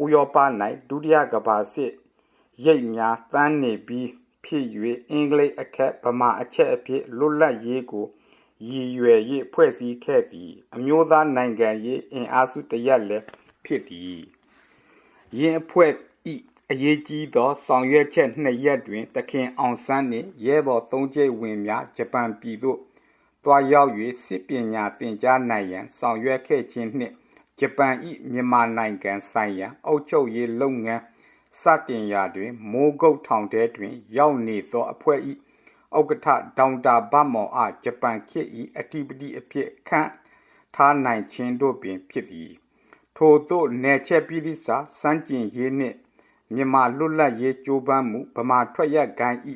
ဥရောပ၌ဒုတိယကမ္ဘာစစ်ရိတ်များတန်းနေပြီးဖြစ်၍အင်္ဂလိပ်အခက်ဗမာအချက်အဖြစ်လွတ်လပ်ရေးကိုရည်ရွယ်၍ဖွဲ့စည်းခဲ့သည်အမျိုးသားနိုင်ငံရေးအင်အားစုတရက်လည်းဖြစ်သည် ယင်းအဖွဲ့ဤအရေးကြီးသောဆောင်ရွက်ချက်နှစ်ရက်တွင်သခင်အောင်ဆန်းနှင့်ရဲဘော်3ကျိတ်ဝင်များဂျပန်ပြည်သို့တွားရောက်၍စစ်ပညာသင်ကြားနိုင်ရန်ဆောင်ရွက်ခဲ့ခြင်းနှင့်ဂျပန်ဤမြန်မာနိုင်ငံဆိုင်ရာအုပ်ချုပ်ရေးလုပ်ငန်းစတင်ရာတွင်မိုးကုတ်ထောင်ထဲတွင်ရောက်နေသောအဖွဲ့ဤဥက္ကဋ္ဌဒေါက်တာဗမော်အားဂျပန်ခေတ်ဤအဓိပတိအဖြစ်ခန့်ထားနိုင်ခြင်းတို့ပင်ဖြစ်သည်ထို့သို့နယ်ချက်ပြည်သည့်စာစမ်းကျင်ရေးနှင့်မြန်မာလွတ်လပ်ရေးကြိုးပမ်းမှုဗမာထွက်ရက်ဂိုင်းဤ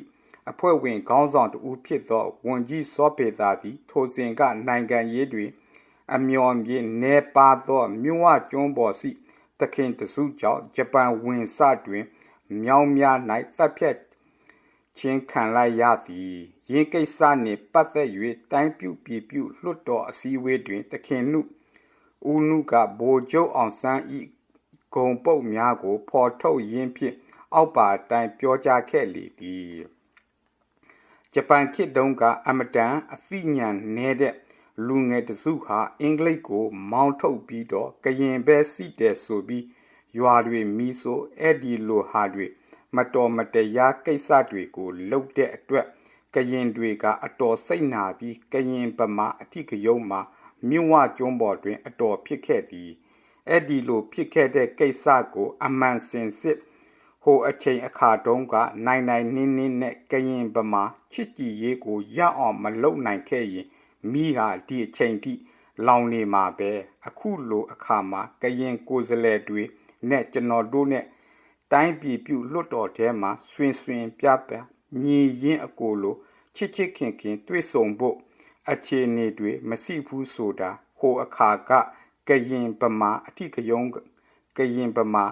အဖွဲ့ဝင်ခေါင်းဆောင်တူဖြစ်သောဝန်ကြီးစောပေသာသည်ထိုစဉ်ကနိုင်ငံရေးတွင်အမျော်မြင်နေပါသောမြို့ဝကျွန်းပေါ်စီသခင်တစုကြောင့်ဂျပန်ဝင်စတွင်မြောင်းများ၌တပ်ဖြတ်ချင်းခံလိုက်ရသည်ယင်းကိစ္စနှင့်ပတ်သက်၍တိုင်းပြုပြည်ပြုလွှတ်တော်အစည်းအဝေးတွင်သခင်နုဦးနုကဗိုလ်ချုပ်အောင်ဆန်းဤဂုံပုတ်များကိုဖော်ထုတ်ရင်းဖြင့်အောက်ပါတိုင်းပြောကြားခဲ့လေသည်ဂျပန်ခေတ်တုန်းကအမတန်အသိဉာဏ်နည်းတဲ့လူငယ်တစုဟာအင်္ဂလိပ်ကိုမောင်းထုတ်ပြီးတော့ကရင်ပဲစီတယ်ဆိုပြီးရွာတွေမီးဆိုအဲ့ဒီလိုဟာတွေမတော်မတရားကိစ္စတွေကိုလှုပ်တဲ့အတွက်ကရင်တွေကအတော်စိတ်နာပြီးကရင်ဗမာအထီးကယုံမှာမြို့ဝကျွန်းပေါ်တွင်အတော်ဖြစ်ခဲ့သည်အဲ့ဒီလိုဖြစ်ခဲ့တဲ့ကိစ္စကိုအမှန်စင်စစ်ဟိုအချိန်အခါတုန်းကနိုင်နိုင်နင်းနင်းနဲ့ကရင်ဗမာချစ်ကြည်ရေးကိုရအောင်မလုပ်နိုင်ခဲ့ရင်မိဟာဒီအချိန်ထိလောင်နေမှာပဲအခုလိုအခါမှာကရင်ကိုယ်စလဲတွေနဲ့ကျွန်တော်တို့နဲ့တိုင်းပြည်ပြုလွတ်တော်ထဲမှာဆွင်ပြပညီရင်အကိုလိုချစ်ခင်တွေ့ဆုံဖို့အခြေအနေတွေမရှိဘူးဆိုတာဟိုအခါကကရင်ဗမာအထီးကယုံကရင်ဗမာ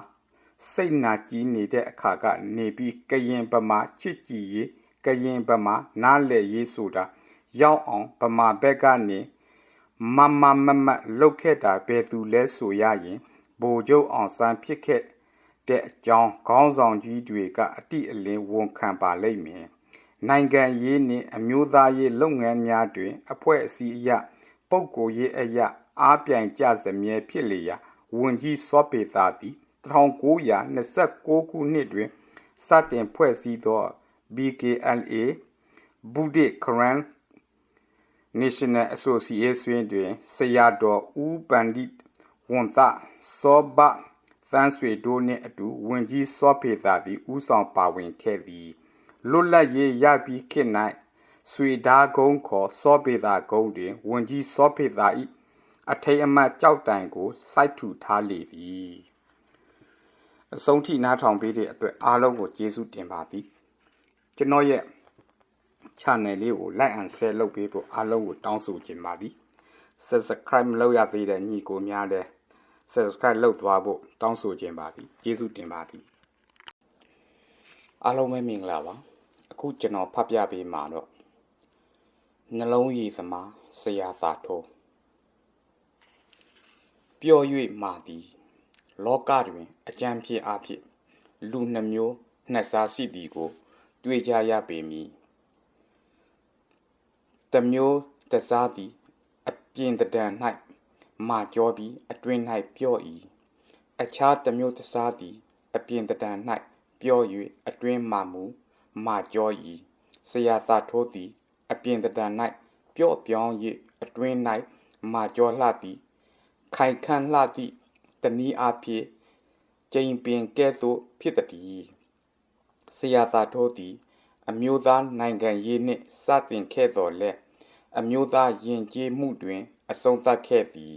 စိတ်နာကြီးနေတဲ့အခါကနေပြီးကရင်ဗမာချစ်ကြည်ရေးကရင်ဗမာနားလည်ရေးဆိုတာရောက်အောင်ဗမာဘက်ကနေမလုတ်ခဲ့တာဘယ်သူလဲဆိုရရင်ဗိုလ်ချုပ်အောင်ဆန်းဖြစ်ခဲ့တဲ့အကြောင်းခေါင်းဆောင်ကြီးတွေကအတိအလင်းဝန်ခံပါလိမ့်မယ်နိုင်ငံရေးနှင့်အမျိုးသားရေးလုပ်ငန်းများတွင်အဖွဲ့အစည်းအရပုဂ္ဂိုလ်ရေးအရအားပြိုင်ကြစမြဲဖြစ်လေရာဝန်ကြီးစောပေသာသည်1929ခုနှစ်တွင်စတင်ဖွဲ့စည်းသော BKLA Buddhist Karen National Association တွင်ဆရာတော်ဦးပန္တိဝန်သစောဘသန်းဆွေတို့နှင့်အတူဝန်ကြီးစောပေသာသည်ဦးဆောင်ပါဝင်ခဲ့သည်လွတ်လပ်ရေးရပြီးခေတ်၌ဆွေဓာကုန်းခေါ်စောပေသာကုန်းတွင်ဝန်ကြီးစောပေသာ၏အထိတ်အမှတ်ကြောက်တိုင်ကိုစိုက်ထူထားလေသည်အဆုံးထိနားထောင်ပေးတဲ့အတွက်အားလုံးကိုကျေးဇူးတင်ပါသည်ကျွန်တော်ရဲ့ channel လေးကို like and share လုပ်ပေးဖို့အားလုံးကိုတောင်းဆိုချင်ပါသည် subscribe မလုပ်ရသေးတဲ့ညီကိုများလည်း subscribe လုပ်သွားဖို့တောင်းဆိုချင်ပါသည်ကျေးဇူးတင်ပါသည်အားလုံးပဲမင်္ဂလာပါအခုကျွန်တော်ဖတ်ပြပေးမှာတော့နှလုံးရည်သမားဆရာသာထိုးပျော်၍မာသည်လောကတွင်အကြံဖြစ်အဖြစ်လူနှမျိုးနှစ်စားရှိသည်ကိုတွေ့ကြရပေမည်တမျိုးတစားသည်အပြင်တံ၌မာကြောပြီးအတွင်၌ပြော့၏အခြားတမျိုးတစားသည်အပြင်တံ၌ပြော့၍အတွင်မာကြော၏ဆရာသာထိုးသည်အပြင်တံ၌ပြော့ပြောင်း၍အတွင်၌မာကြောလှသည်ခိုင်ခန့်လှသည့်တနည်းအားဖြင့်ကျိန်ပင်ကဲ့သို့ဖြစ်သည်ဆရာသာထိုးသည်အမျိုးသားနိုင်ငံရေးနှင့်စတင်ခဲ့တော်လဲအမျိုးသားယဉ်ကျေးမှုတွင်အဆုံးသတ်ခဲ့သည်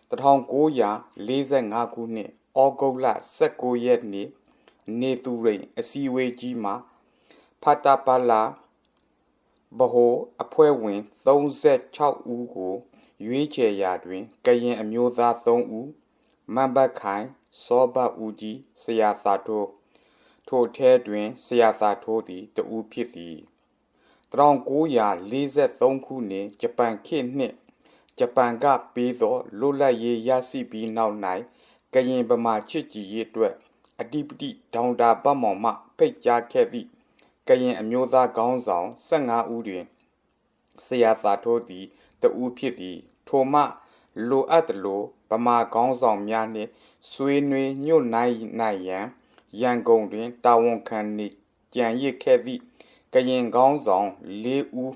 1945ခုနှစ်ဩဂုတ်လ19ရက်နေ့နေသူရိန်အစည်းအဝေးကြီးမှာဖတာပလာဗဟိုအဖွဲ့ဝင်36ဦးကိုရွေးချယ်ရာတွင်ကရင်အမျိုးသား3ဦးမန်ဘတ်ခိုင်စောဘဦးကြီးဆရာသာထိုးထိုထဲတွင်ဆရာသာထိုးသည်တဦးဖြစ်သည်1943ခုနှစ်ဂျပန်ခေတ်နှင့်ဂျပန်ကပေးသောလွတ်လပ်ရေးရရှိပြီးနောက်၌ကရင်ဗမာချစ်ကြည်ရေးအတွက်အဓိပတိဒေါက်တာဗမော်မှဖိတ်ကြားခဲ့သည့်ကရင်အမျိုးသားခေါင်းဆောင်15ဦးတွင်ဆရာသာထိုးသည်တဦးဖြစ်သည်ထိုမှလိုအပ်သလို ဗမာခေါင်းဆောင်များနှင့်ဆွေးနွေးညှိုနှိုင်းနိုင်ရန်ရန်ကုန်တွင်တာဝန်ခံနေကြံရစ်ခဲ့သည့်ကရင်ခေါင်းဆောင်၄ဦး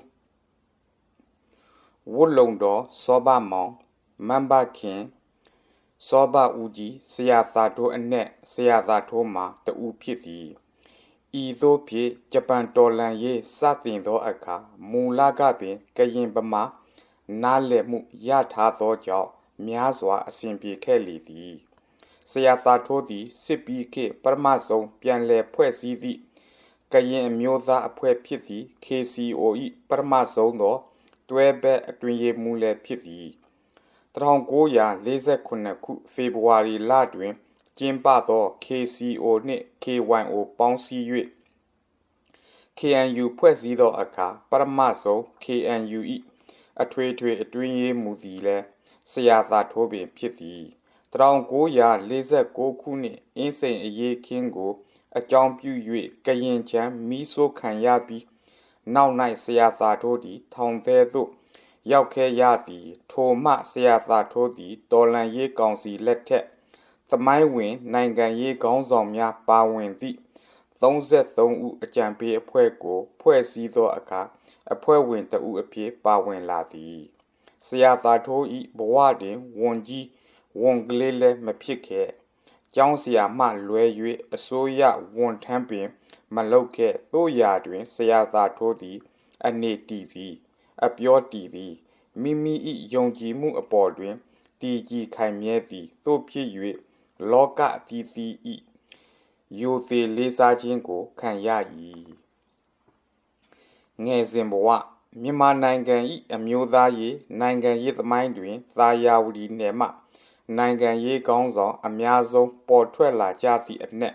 ဝတ်လုံတော်စောဘမောင်မန်ဘခင်စောဘဦးကြီးဆရာသာထိုးအနက်ဆရာသာထိုးမှာတဦးဖြစ်သည်ဤသို့ဖြင့်ဂျပန်တော်လှန်ရေးစတင်သောအခါမူလကပင်ကရင်ဗမာနားလည်မှုရထားသောကြောင့်များစွာအစဉ်ပြေခဲ့လေသည်ဆရာသာထိုးသည်စစ်ပြီးခေတ်ပထမဆုံးပြန်လည်ဖွဲ့စည်းသည့်ကရင်အမျိုးသားအဖွဲ့ဖြစ်သည့် KCO ၏ပထမဆုံးသောတွဲဘက်အတွင်ရေးမှူးလည်းဖြစ်သည်1948ခုဖေဖော်ဝါရီလတွင်ကျင်းပသော KCO နှင့် KYO ပေါင်းစည်း၍ KNU ဖွဲ့စည်းသောအခါပထမဆုံး KNU ၏အထွေထွေအတွင်းရေးမှူးသည်လည်းဆရာသာထိုးပင်ဖြစ်သည်1949ခုနှစ်အင်းစိန်အရေးခင်းကိုအကြောင်းပြု၍ကရင်ချမ်းမီးဆိုးခံရပြီးနောက်၌ဆရာသာထိုးသည်ထောင်ထဲသို့ရောက်ခဲ့ရသည်ထိုမှဆရာသာထိုးသည်တော်လှန်ရေးကောင်စီလက်ထက်သမိုင်းဝင်နိုင်ငံရေးခေါင်းဆောင်များပါဝင်သည့်33ဦးအကြံပေးအဖွဲ့ကိုဖွဲ့စည်းသောအခါအဖွဲ့ဝင်တဦးအဖြစ်ပါဝင်လာသည်ဆရာသာထိုး၏ဘဝတွင်ဝန်ကြီးဝန်ကလေးလည်းမဖြစ်ခဲ့ကျောင်းဆရာမှလွဲ၍အစိုးရဝန်ထမ်းပင်မလုပ်ခဲ့တို့ရာတွင်ဆရာသာထိုးသည်အနေတည်သည်အပြောတည်သည်မိမိ၏ယုံကြည်မှုအပေါ်တွင်တည်ကြည်ခိုင်မြဲသည်သို့ဖြစ်၍လောကအသီးသီး၏ယိုသေးလေးစားခြင်းကိုခံရ၏ငယ်စဉ်ဘဝမြန်မာနိုင်ငံ၏အမျိုးသားရေးနိုင်ငံရေးသမိုင်းတွင်သာယာဝတီနယ်မှနိုင်ငံရေးခေါင်းဆောင်အများဆုံးပေါ်ထွက်လာကြသည့်အနက်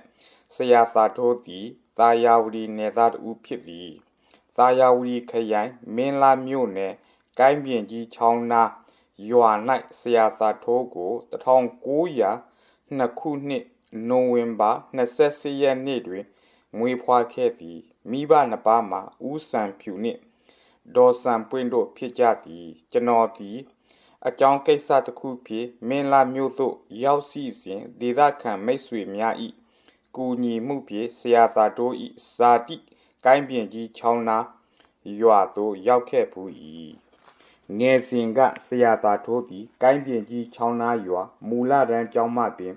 ဆရာသာထိုးသည်သာယာဝတီနယ်သားတဦးဖြစ်သည်သာယာဝတီခရိုင်မင်းလာမြို့နယ်ကိုင်းပြင်ကြီးချောင်းနာရွာ၌ဆရာသာထိုးကို1902ခုနှစ်နိုဝင်ဘာ28ရက်နေ့တွင်မွေးဖွားခဲ့သည်မိဘနှစ်ပါးမှာဦးစံဖြူနှင့်ဒေါ်စံပွင့်တို့ဖြစ်ကြသည်ကျွန်တော်သည်အကြောင်းကိစ္စတစ်ခုဖြင့်မင်းလာမြို့သို့ရောက်ရှိစဉ်ဒေသခံမိတ်ဆွေများ၏ကူညီမှုဖြင့်ဆရာသာထိုး၏ဇာတိကိုင်းပြင်ကြီးချောင်းနာရွာသို့ရောက်ခဲ့ဖူး၏ငယ်စဉ်ကဆရာသာထိုးသည်ကိုင်းပြင်ကြီးချောင်းနာရွာမူလတန်းကျောင်းမှပင်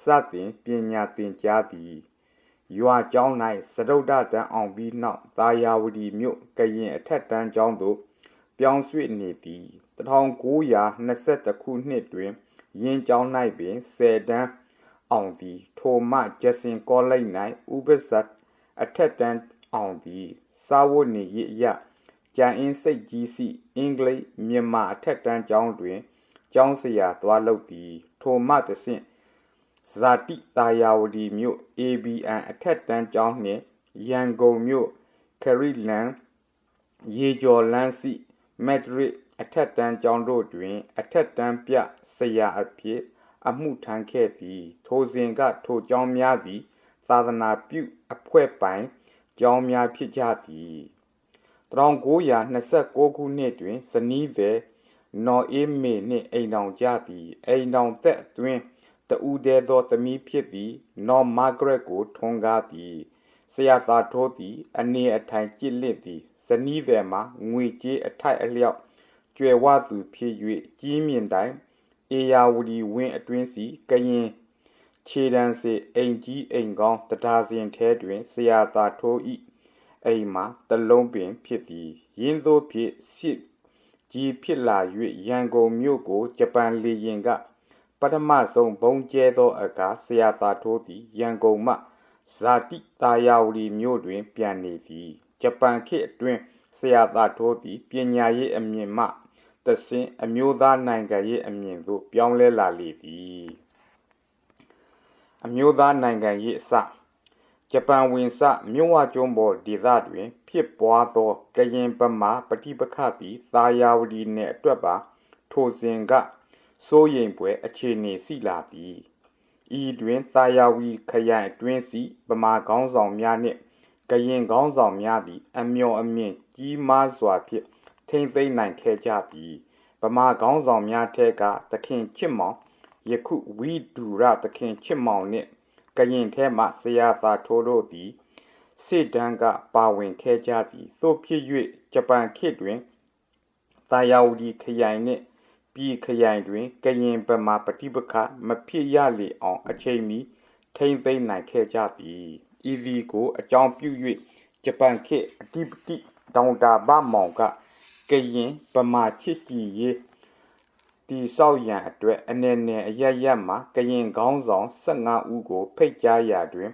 စတင်ပညာသင်ကြားသည်ရွာကျောင်း၌စတုတ္ထတန်းအောင်ပြီးနောက်သာယာဝတီမြို့ကရင်အထက်တန်းကျောင်းသို့ပြောင်းရွှေ့နေသည်1921ခုနှစ်တွင်ရင်းကျောင်း၌ပင်10တန်းအောင်သည်ထိုမှဂျက်ဆင်ကောလိပ်၌ဥပဇတ်အထက်တန်းအောင်သည်စာဝတ်နေရေးအရကျန်အင်းစိတ်ကြီးစီအင်္ဂလိပ်မြန်မာအထက်တန်းကျောင်းတွင်ကျောင်းဆရာသွားလုပ်သည်ထိုမှတဆင့်ဇာတိသာယာဝတီမြို့ ABN အထက်တန်းကျောင်းနှင့်ရန်ကုန်မြို့ခရီလန်ရေကျော်လန်းစီမက်ဒရစ်အထက်တန်းကျောင်းတို့တွင်အထက်တန်းပြဆရာအဖြစ်အမှုထမ်းခဲ့သည်ထိုစဉ်ကထိုကျောင်းများသည်သာသနာပြုအဖွဲ့ပိုင်ကျောင်းများဖြစ်ကြသည်1929ခုနှစ်တွင်ဇနီးသည်နော်အေးမေနှင့်အိမ်ထောင်ကြသည်အိမ်ထောင်သက်အတွင်းတဦးတည်းသောသမီးဖြစ်သည်နော်မာဂရက်ကိုထွန်းကားသည်ဆရာသာထိုးသည်အနေအထိုင်ကြည်လင့်သည်ဇနီးသည်မှာငွေကြေးအထိုက်အလျောက်ကျွယ်ဝသူဖြစ်၍ကြီးမြင့်တိုင်းအေယာဝတီဝင်းအတွင်းစီကရင်ခြေတန်းစေအိမ်ကြီးအိမ်ကောင်းတရားစဉ်ထဲတွင်ဆရာသာထိုး၏အိမ်မှာတလုံးပင်ဖြစ်သည်ရင်းသို့ဖြစ်စစ်ကြီးဖြစ်လာ၍ရန်ကုန်မြို့ကိုဂျပန်လေယာဉ်ကပထမဆုံးဘုံကျဲသောအခါဆရာသာထိုးသည်ရန်ကုန်မှဇာတိသာယာဝတီမြို့တွင်ပြန်နေသည်ဂျပန်ခေတ်အတွင်းဆရာသာထိုးသည်ပညာရေးအမြင်မှတဆင့်အမျိုးသားနိုင်ငံရေးအမြင်သို့ပြောင်းလဲလာလေသည်အမျိုးသားနိုင်ငံရေးအစဂျပန်ဝင်စမြို့ဝကျွန်းပေါ်ဒေသတွင်ဖြစ်ပွားသောကရင်ဗမာပဋိပက္ခသည်သာယာဝတီနယ်အတွက်ပါထိုစဉ်ကစိုးရိမ်ဖွယ်အခြေအနေရှိလာသည်ဤတွင်သာယာဝတီခရိုင်အတွင်းစီဗမာခေါင်းဆောင်များနှင့်ကရင်ခေါင်းဆောင်များသည်အမျှော်အမြင်ကြီးမားစွာဖြင့်ထိမ့်သိမ်းနိုင်ခဲ့ကြသည်ဗမာခေါင်းဆောင်များထက်ကသခင်ချစ်မောင် ယခုဝိဒူရသခင်ချစ်မောင်နှင့်ကရင်ထဲမှဆရာသာထိုးတို့သည်စေတန်းကပါဝင်ခဲ့ကြသည်သို့ဖြစ်၍ဂျပန်ခေတ်တွင်သာယာဝတီခရိုင်နှင့်ပြည်ခရိုင်တွင်ကရင်ဗမာပဋိပက္ခမဖြစ်ရလေအောင်အချိန်မီထိမ့်သိမ်းနိုင်ခဲ့ကြသည်ဤသည်ကိုအကြောင်းပြု၍ဂျပန်ခေတ်အဓိပတိဒေါန်တာဘမောင်ကကရင်ဗမာချစ်ကြည်ရေးတီဆောက်ရန်အတွက်အနေနဲ့အရရမှကရင်ခေါင်းဆောင်15ဦးကိုဖိတ်ကြားရာတွင်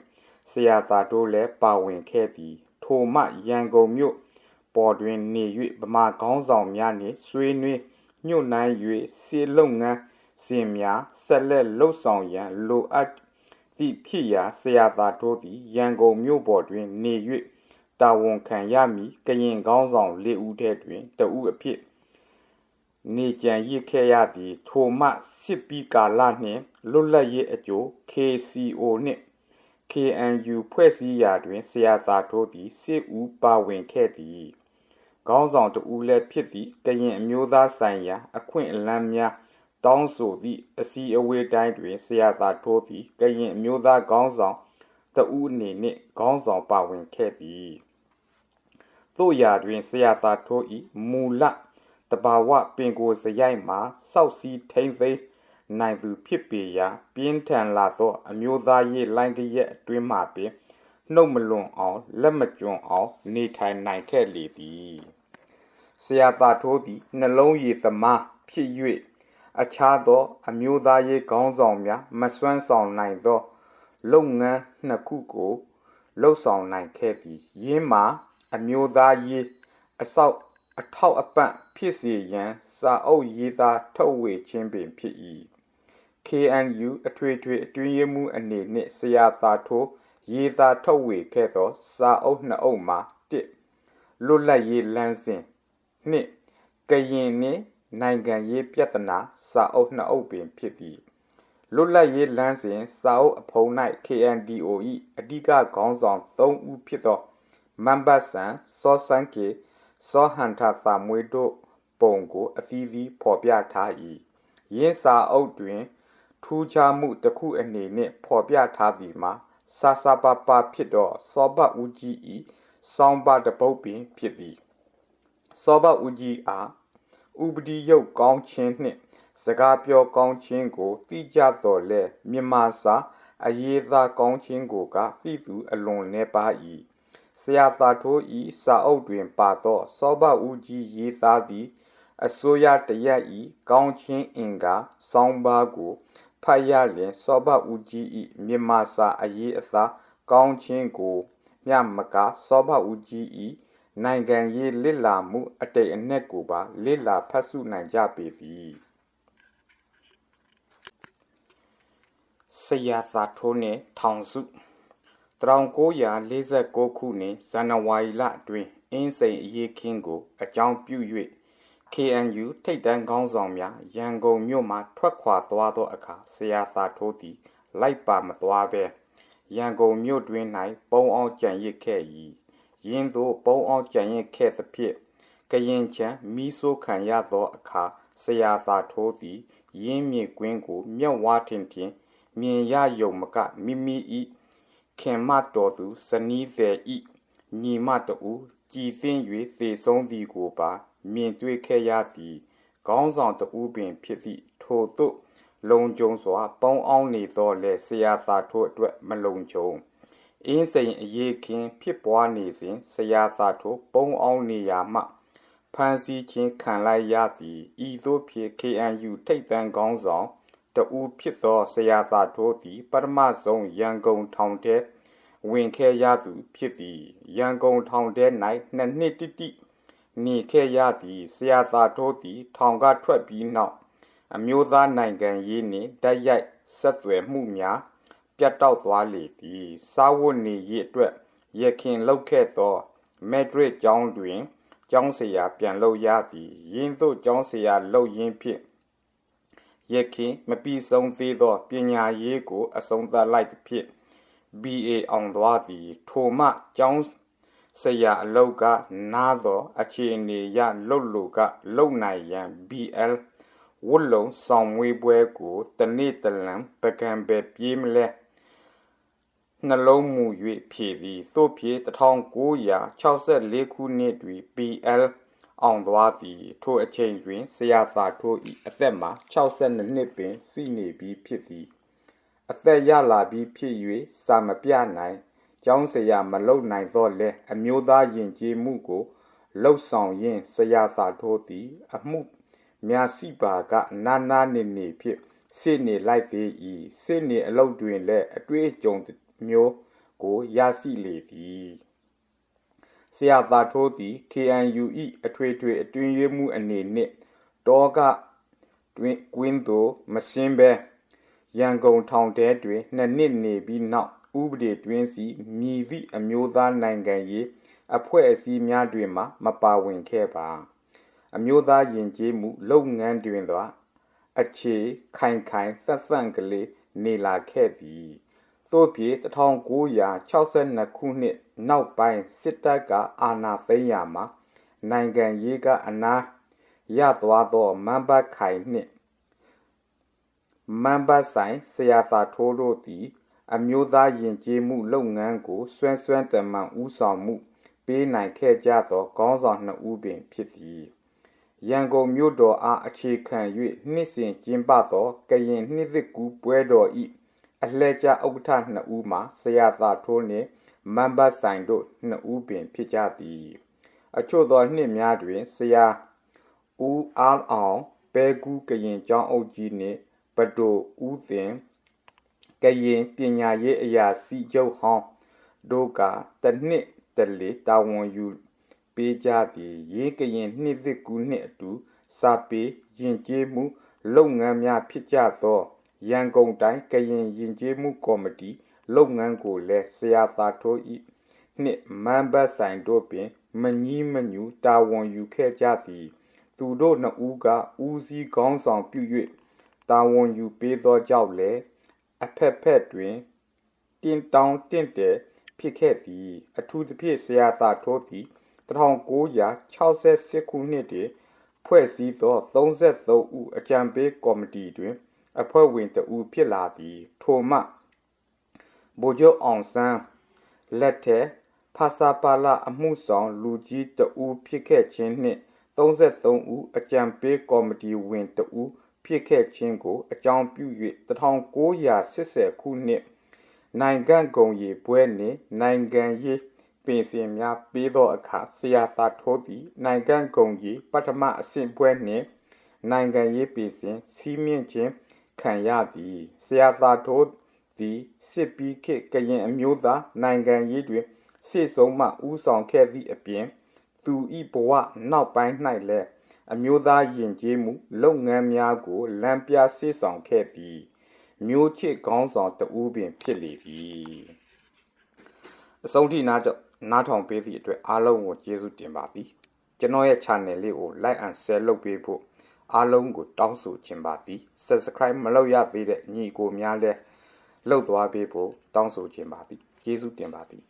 ဆရာသာတို့လည်းပါဝင်ခဲ့သည်ထိုမှရန်ကုန်မြို့ပေါ်တွင်နေ၍ဗမာခေါင်းဆောင်များနှင့်ဆွေးနွေးညှို့နှိုင်း၍စေလုပ်ငန်းစဉ်များဆက်လက်လှုပ်ဆောင်ရန်လိုအပ်သည့်ဖြစ်ရာဆရာသာတို့သည်ရန်ကုန်မြို့ပေါ်တွင်နေ၍တာဝန်ခံရမည်ကရင်ခေါင်းဆောင်၄ဦးထဲတွင်တဦးအဖြစ်နေကြံရစ်ခဲ့ရသည်ထိုမှစစ်ပီးကာလနှင့်လွတ်လပ်ရေးအကျိုး KCO နှင့် KNU ဖွဲ့စည်းရာတွင်ဆရာသာတို့သည်စစ်ဦးပါဝင်ခဲ့သည်ခေါင်းဆောင်တဦးလည်းဖြစ်သည့်ကရင်အမျိုးသားဆိုင်ရာအခွင့်အလမ်းများတောင်းဆိုသည့်အစည်းအဝေးတိုင်းတွင်ဆရာသာတို့သည်ကရင်အမျိုးသားခေါင်းဆောင်တဦးအနေနှင့်ခေါင်းဆောင်ပါဝင်ခဲ့သည်တို့ရာတွင်ဆရာသာတို့၏မူလတဘာဝပင်ကိုယ်စရိုက်မှာစောက်စီးထိမ့်သိမ်းနိုင်သူဖြစ်ပေရာပြင်းထန်လာသောအမျိုးသားရေးလိုင်းကရက်အတွင်းမှပင်နှုတ်မလွန်အောင်လက်မကျွံအောင်နေထိုင်နိုင်ခဲ့လေသည်ဆရာသာထိုးသည်နှလုံးရည်သမားဖြစ်၍အခြားသောအမျိုးသားရေးခေါင်းဆောင်များမစွမ်းဆောင်နိုင်သောလုပ်ငန်းနှစ်ခုကိုလှုပ်ဆောင်နိုင်ခဲ့သည်ယင်းမှာအမျိုးသားရေးအထောက်အပံ့ဖြစ်စေရန်စာအုပ်ရေးသားထုတ်ဝေခြင်းပင်ဖြစ်၏ KNU အထွေထွေအတွင်းရေးမှူးအနေနှင့်ဆရာသာထိုးရေးသားထုတ်ဝေခဲ့သောစာအုပ်နှစ်အုပ်မှာ1လွတ်လပ်ရေးလမ်းစဉ်2ကရင်နှင့်နိုင်ငံရေးပြဿနာစာအုပ်နှစ်အုပ်ပင်ဖြစ်သည်လွတ်လပ်ရေးလမ်းစဉ်စာအုပ်အဖုံ၌ KNDO ၏အဓိကခေါင်းဆောင်3ဦးဖြစ်သောမန်ဘတ်ဆန်စောစန်းကေစောဟန်ထာသာမွေတို့ပုံကိုအသီးသီးဖော်ပြထား၏ယင်းစာအုပ်တွင်ထူးခြားမှုတစ်ခုအနေနှင့်ဖော်ပြထားသည်မှာစာစာပါပါဖြစ်သောစောဘဦးကြီး၏စောင်းပါတစ်ပုဒ်ပင်ဖြစ်သည်စောဘဦးကြီးအားဥပဒေရုပ်ကောင်းခြင်းနှင့်စကားပြောကောင်းခြင်းကိုသိကြတော်လဲမြန်မာစာအရေးသားကောင်းခြင်းကိုကသိသူအလွန်နည်းပါ၏ဆရာသာထိုး၏စာအုပ်တွင်ပါသောစောဘဦးကြီးရေးသားသည့်အစိုးရတရက်၏ကောင်းခြင်းအင်္ဂါစောင်းပါကိုဖတ်ရလျင်စောဘဦးကြီး၏မြန်မာစာအရေးအသားကောင်းခြင်းကိုမျှမကစောဘဦးကြီး၏နိုင်ငံရေးလစ်လာမှုအတိတ်အနက်ကိုပါလစ်လာဖတ်စုနိုင်ကြပေသည်ဆရာသာထိုးနှင့်ထောင်စု1949ခုနှစ်ဇန်နဝါရီလအတွင်းအင်းစိန်အရေးခင်းကိုအကြောင်းပြု၍ KNU ထိပ်တန်းခေါင်းဆောင်များရန်ကုန်မြို့မှထွက်ခွာသွားသောအခါဆရာသာထိုးသည်လိုက်ပါမသွားဘဲရန်ကုန်မြို့တွင်၌ပုံအောင်ကြံရစ်ခဲ့၏ယင်းသို့ပုံအောင်ကြံရစ်ခဲ့သဖြင့်ကရင်ချံမီးဆိုးခံရသောအခါဆရာသာထိုးသည်ရင်းမြေကွင်းကိုမြက်ဝါထင်ထင်မြင်ရယုံမကမိမိ၏ခင်မတော်သူဇနီးသည်၏ညီမတူကြည်သင်း၍သေဆုံးသည်ကိုပါမြင်တွေ့ခဲ့ရသည်ခေါင်းဆောင်တူပင်ဖြစ်သည့်ထိုသို့လုံခြုံစွာပေါင်းအောင်နေသောလဲဆရာသာထိုးအတွက်မလုံခြုံအင်းစိန်အရေးခင်းဖြစ်ပွားနေစဉ်ဆရာသာထိုးပေါင်းအောင်နေရာမှဖမ်းဆီးခြင်းခံလိုက်ရသည်ဤသို့ဖြစ် KNU ထိပ်တန်းခေါင်းဆောင်တူဖြစ်သောဆရာသာထိုးသည်ပထမဆုံးရန်ကုန်ထောင်ထဲဝင်ခဲ့ရသူဖြစ်သည်ရန်ကုန်ထောင်ထဲ၌နှစ်နှစ်တိနေခဲ့ရသည်ဆရာသာထိုးသည်ထောင်ကထွက်ပြီးနောက်အမျိုးသားနိုင်ငံရေးနှင့်တိုက်ရိုက်ဆက်သွယ်မှုများပြတ်တောက်သွားလေသည်စားဝတ်နေရေးအတွက်ရခင်လုပ်ခဲ့သောမက်ဒရစ်ကျောင်းတွင်ကျောင်းဆရာပြန်လုပ်ရသည်ယင်းသို့ကျောင်းဆရာလုပ်ရင်းဖြင့်ရခင်မပြီးဆုံးသေးသောပညာရေးကိုအဆုံးသတ်လိုက်သဖြင့် BA အောင်သွားသည်ထိုမှကျောင်းဆရာအလုပ်ကနားသောအခြေအနေရလှုပ်လို့ကလုံနိုင်ရန် BL ဝတ်လုံဆောင်မွေးပွဲကိုတနေ့တလံပကံပဲပြေးမလဲနှလုံးမူ၍ဖြည့်သည်သို့ဖြစ်1964ခုနှစ်တွင် PL အောင်သွားသည်ထိုအချိန်တွင်ဆရာသာထိုး၏အသက်မှာ62နှစ်ပင်ရှိနေပြီးဖြစ်သည်အသက်ရလာပြီးဖြစ်၍စာမပြနိုင်ကျောင်းဆရာမလုံနိုင်တော့လဲအမျိုးသားယဉ်ကျေးမှုကိုလှုပ်ဆောင်ရင်းဆရာသာထိုးသည်အမှုများရှိပါကနာနာနေဖြစ်စိနေလိုက်သေး၏စိနေအလုပ်တွင်လည်းအတွေ့အကြုံမျိုးကိုရရှိလေသည်ဆရာသာထိုးသည် KNU ၏အထွေထွေအတွင်းရေးမှုအနေနှင့်တောကတွင်ကွင်းသို့မရှင်းဘဲရန်ကုန်ထောင်ထဲတွင်2နှစ်နေပြီးနောက်ဥပဒေတွင်စီမြည်သည့်အမျိုးသားနိုင်ငံရေးအဖွဲ့အစည်းများတွင်မှမပါဝင်ခဲ့ပါအမျိုးသားယဉ်ကျေးမှုလုပ်ငန်းတွင်သာအခြေခိုင်သန့်ကလေးနေလာခဲ့သည်သို့ဖြစ်1962ခုနှစ်နောက်ပိုင်းစစ်တပ်ကအာဏာသိမ်းရာမှာနိုင်ငံရေးကအနာရသွားသောမန်ဘတ်ခိုင်နှင့်မန်ဘတ်ဆိုင်ဆရာသာထိုးတို့သည်အမျိုးသားယဉ်ကျေးမှုလုပ်ငန်းကိုစွမ်းတမန်ဦးဆောင်မှုပေးနိုင်ခဲ့ကြသောခေါင်းဆောင်2ဦးပင်ဖြစ်သည်ရန်ကုန်မြို့တော်အားအခြေခံ၍နှစ်စဉ်ကျင်းပသောကရင်နှစ်သစ်ကူးပွဲတော်၏အလှည့်ကျဥက္ကဋ္ဌ2ဦးမှာဆရာသာထိုးနှင့်မန်ဘတ်ဆိုင်တို့2ဦးပင်ဖြစ်ကြသည်အချို့သောနှစ်များတွင်ဆရာဦးအားအောင်ပဲကူးကရင်ကျောင်းအုပ်ကြီးနှင့်ပဒိုဦးသင်ကရင်ပညာရေးအရာရှိချုပ်ဟောင်းတို့ကတစ်နှစ်တလေတာဝန်ယူပေးကြသည်ရေးကရင်နှစ်သစ်ကူးနှင့်အတူစာပေယဉ်ကျေးမှုလုပ်ငန်းများဖြစ်ကြသောရန်ကုန်တိုင်းကရင်ယဉ်ကျေးမှုကော်မတီလုပ်ငန်းကိုလည်းဆရာသာထိုး၏နှင့်မန်ဘတ်ဆိုင်တို့ပင်မငီးမညူတာဝန်ယူခဲ့ကြသည်သူတို့2ဦးကဦးစီးခေါင်းဆောင်ပြု၍တာဝန်ယူပေးသောကြောင့်လည်းအဖက်တွင်တင်းတောင်းတင့်တယ်ဖြစ်ခဲ့သည်အထူးသဖြင့်ဆရာသာထိုးသည်1968ခုနှစ်တွင်ဖွဲ့စည်းသော33ဦးအကြံပေးကော်မတီတွင်အဖွဲ့ဝင်2ဦးဖြစ်လာသည်ထိုမှဗိုလ်ချုပ်အောင်ဆန်းလက်ထက်ဖာစာပါလာအမှုဆောင်လူကြီး2ဦးဖြစ်ခဲ့ခြင်းနှင့်33ဦးအကြံပေးကော်မတီဝင်2ဦးဖြစ်ခဲ့ခြင်းကိုအကြောင်းပြု၍1980ခုနှစ်နိုင်ငံကုန်ရည်ပွဲနှင့်နိုင်ငံရေးပင်စင်များပေးသောအခါဆရာသာထိုးသည်နိုင်ငံကုန်ရည်ပထမအဆင့်ပွဲနှင့်နိုင်ငံရေးပင်စင်စီးမြင့်ခြင်းခံရသည်ဆရာသာထိုးသည်စစ်ပြီးခေတ်ကရင်အမျိုးသားနိုင်ငံရေးတွင်စေဆုံးမှဦးဆောင်ခဲ့သည့်အပြင်သူ၏ဘဝနောက်ပိုင်း၌လည်းအမျိုးသားယဉ်ကျေးမှုလုပ်ငန်းများကိုလမ်းပြစေဆောင်ခဲ့သည်မျိုးချစ်ခေါင်းဆောင်တဦးပင်ဖြစ်လေပြီအဆုံးထိနားထောင်ပေးသည့်အတွက်အားလုံးကိုကျေးဇူးတင်ပါသည်ကျွန်တော်ရဲ့ channel လေးကို like and share လုပ်ပေးဖို့အားလုံးကိုတောင်းဆိုချင်ပါသည် subscribe မလုပ်ရသေးတဲ့ညီကိုများလည်းလှုပ်သွားပေးဖို့တောင်းဆိုချင်ပါသည်ကျေးဇူးတင်ပါသည်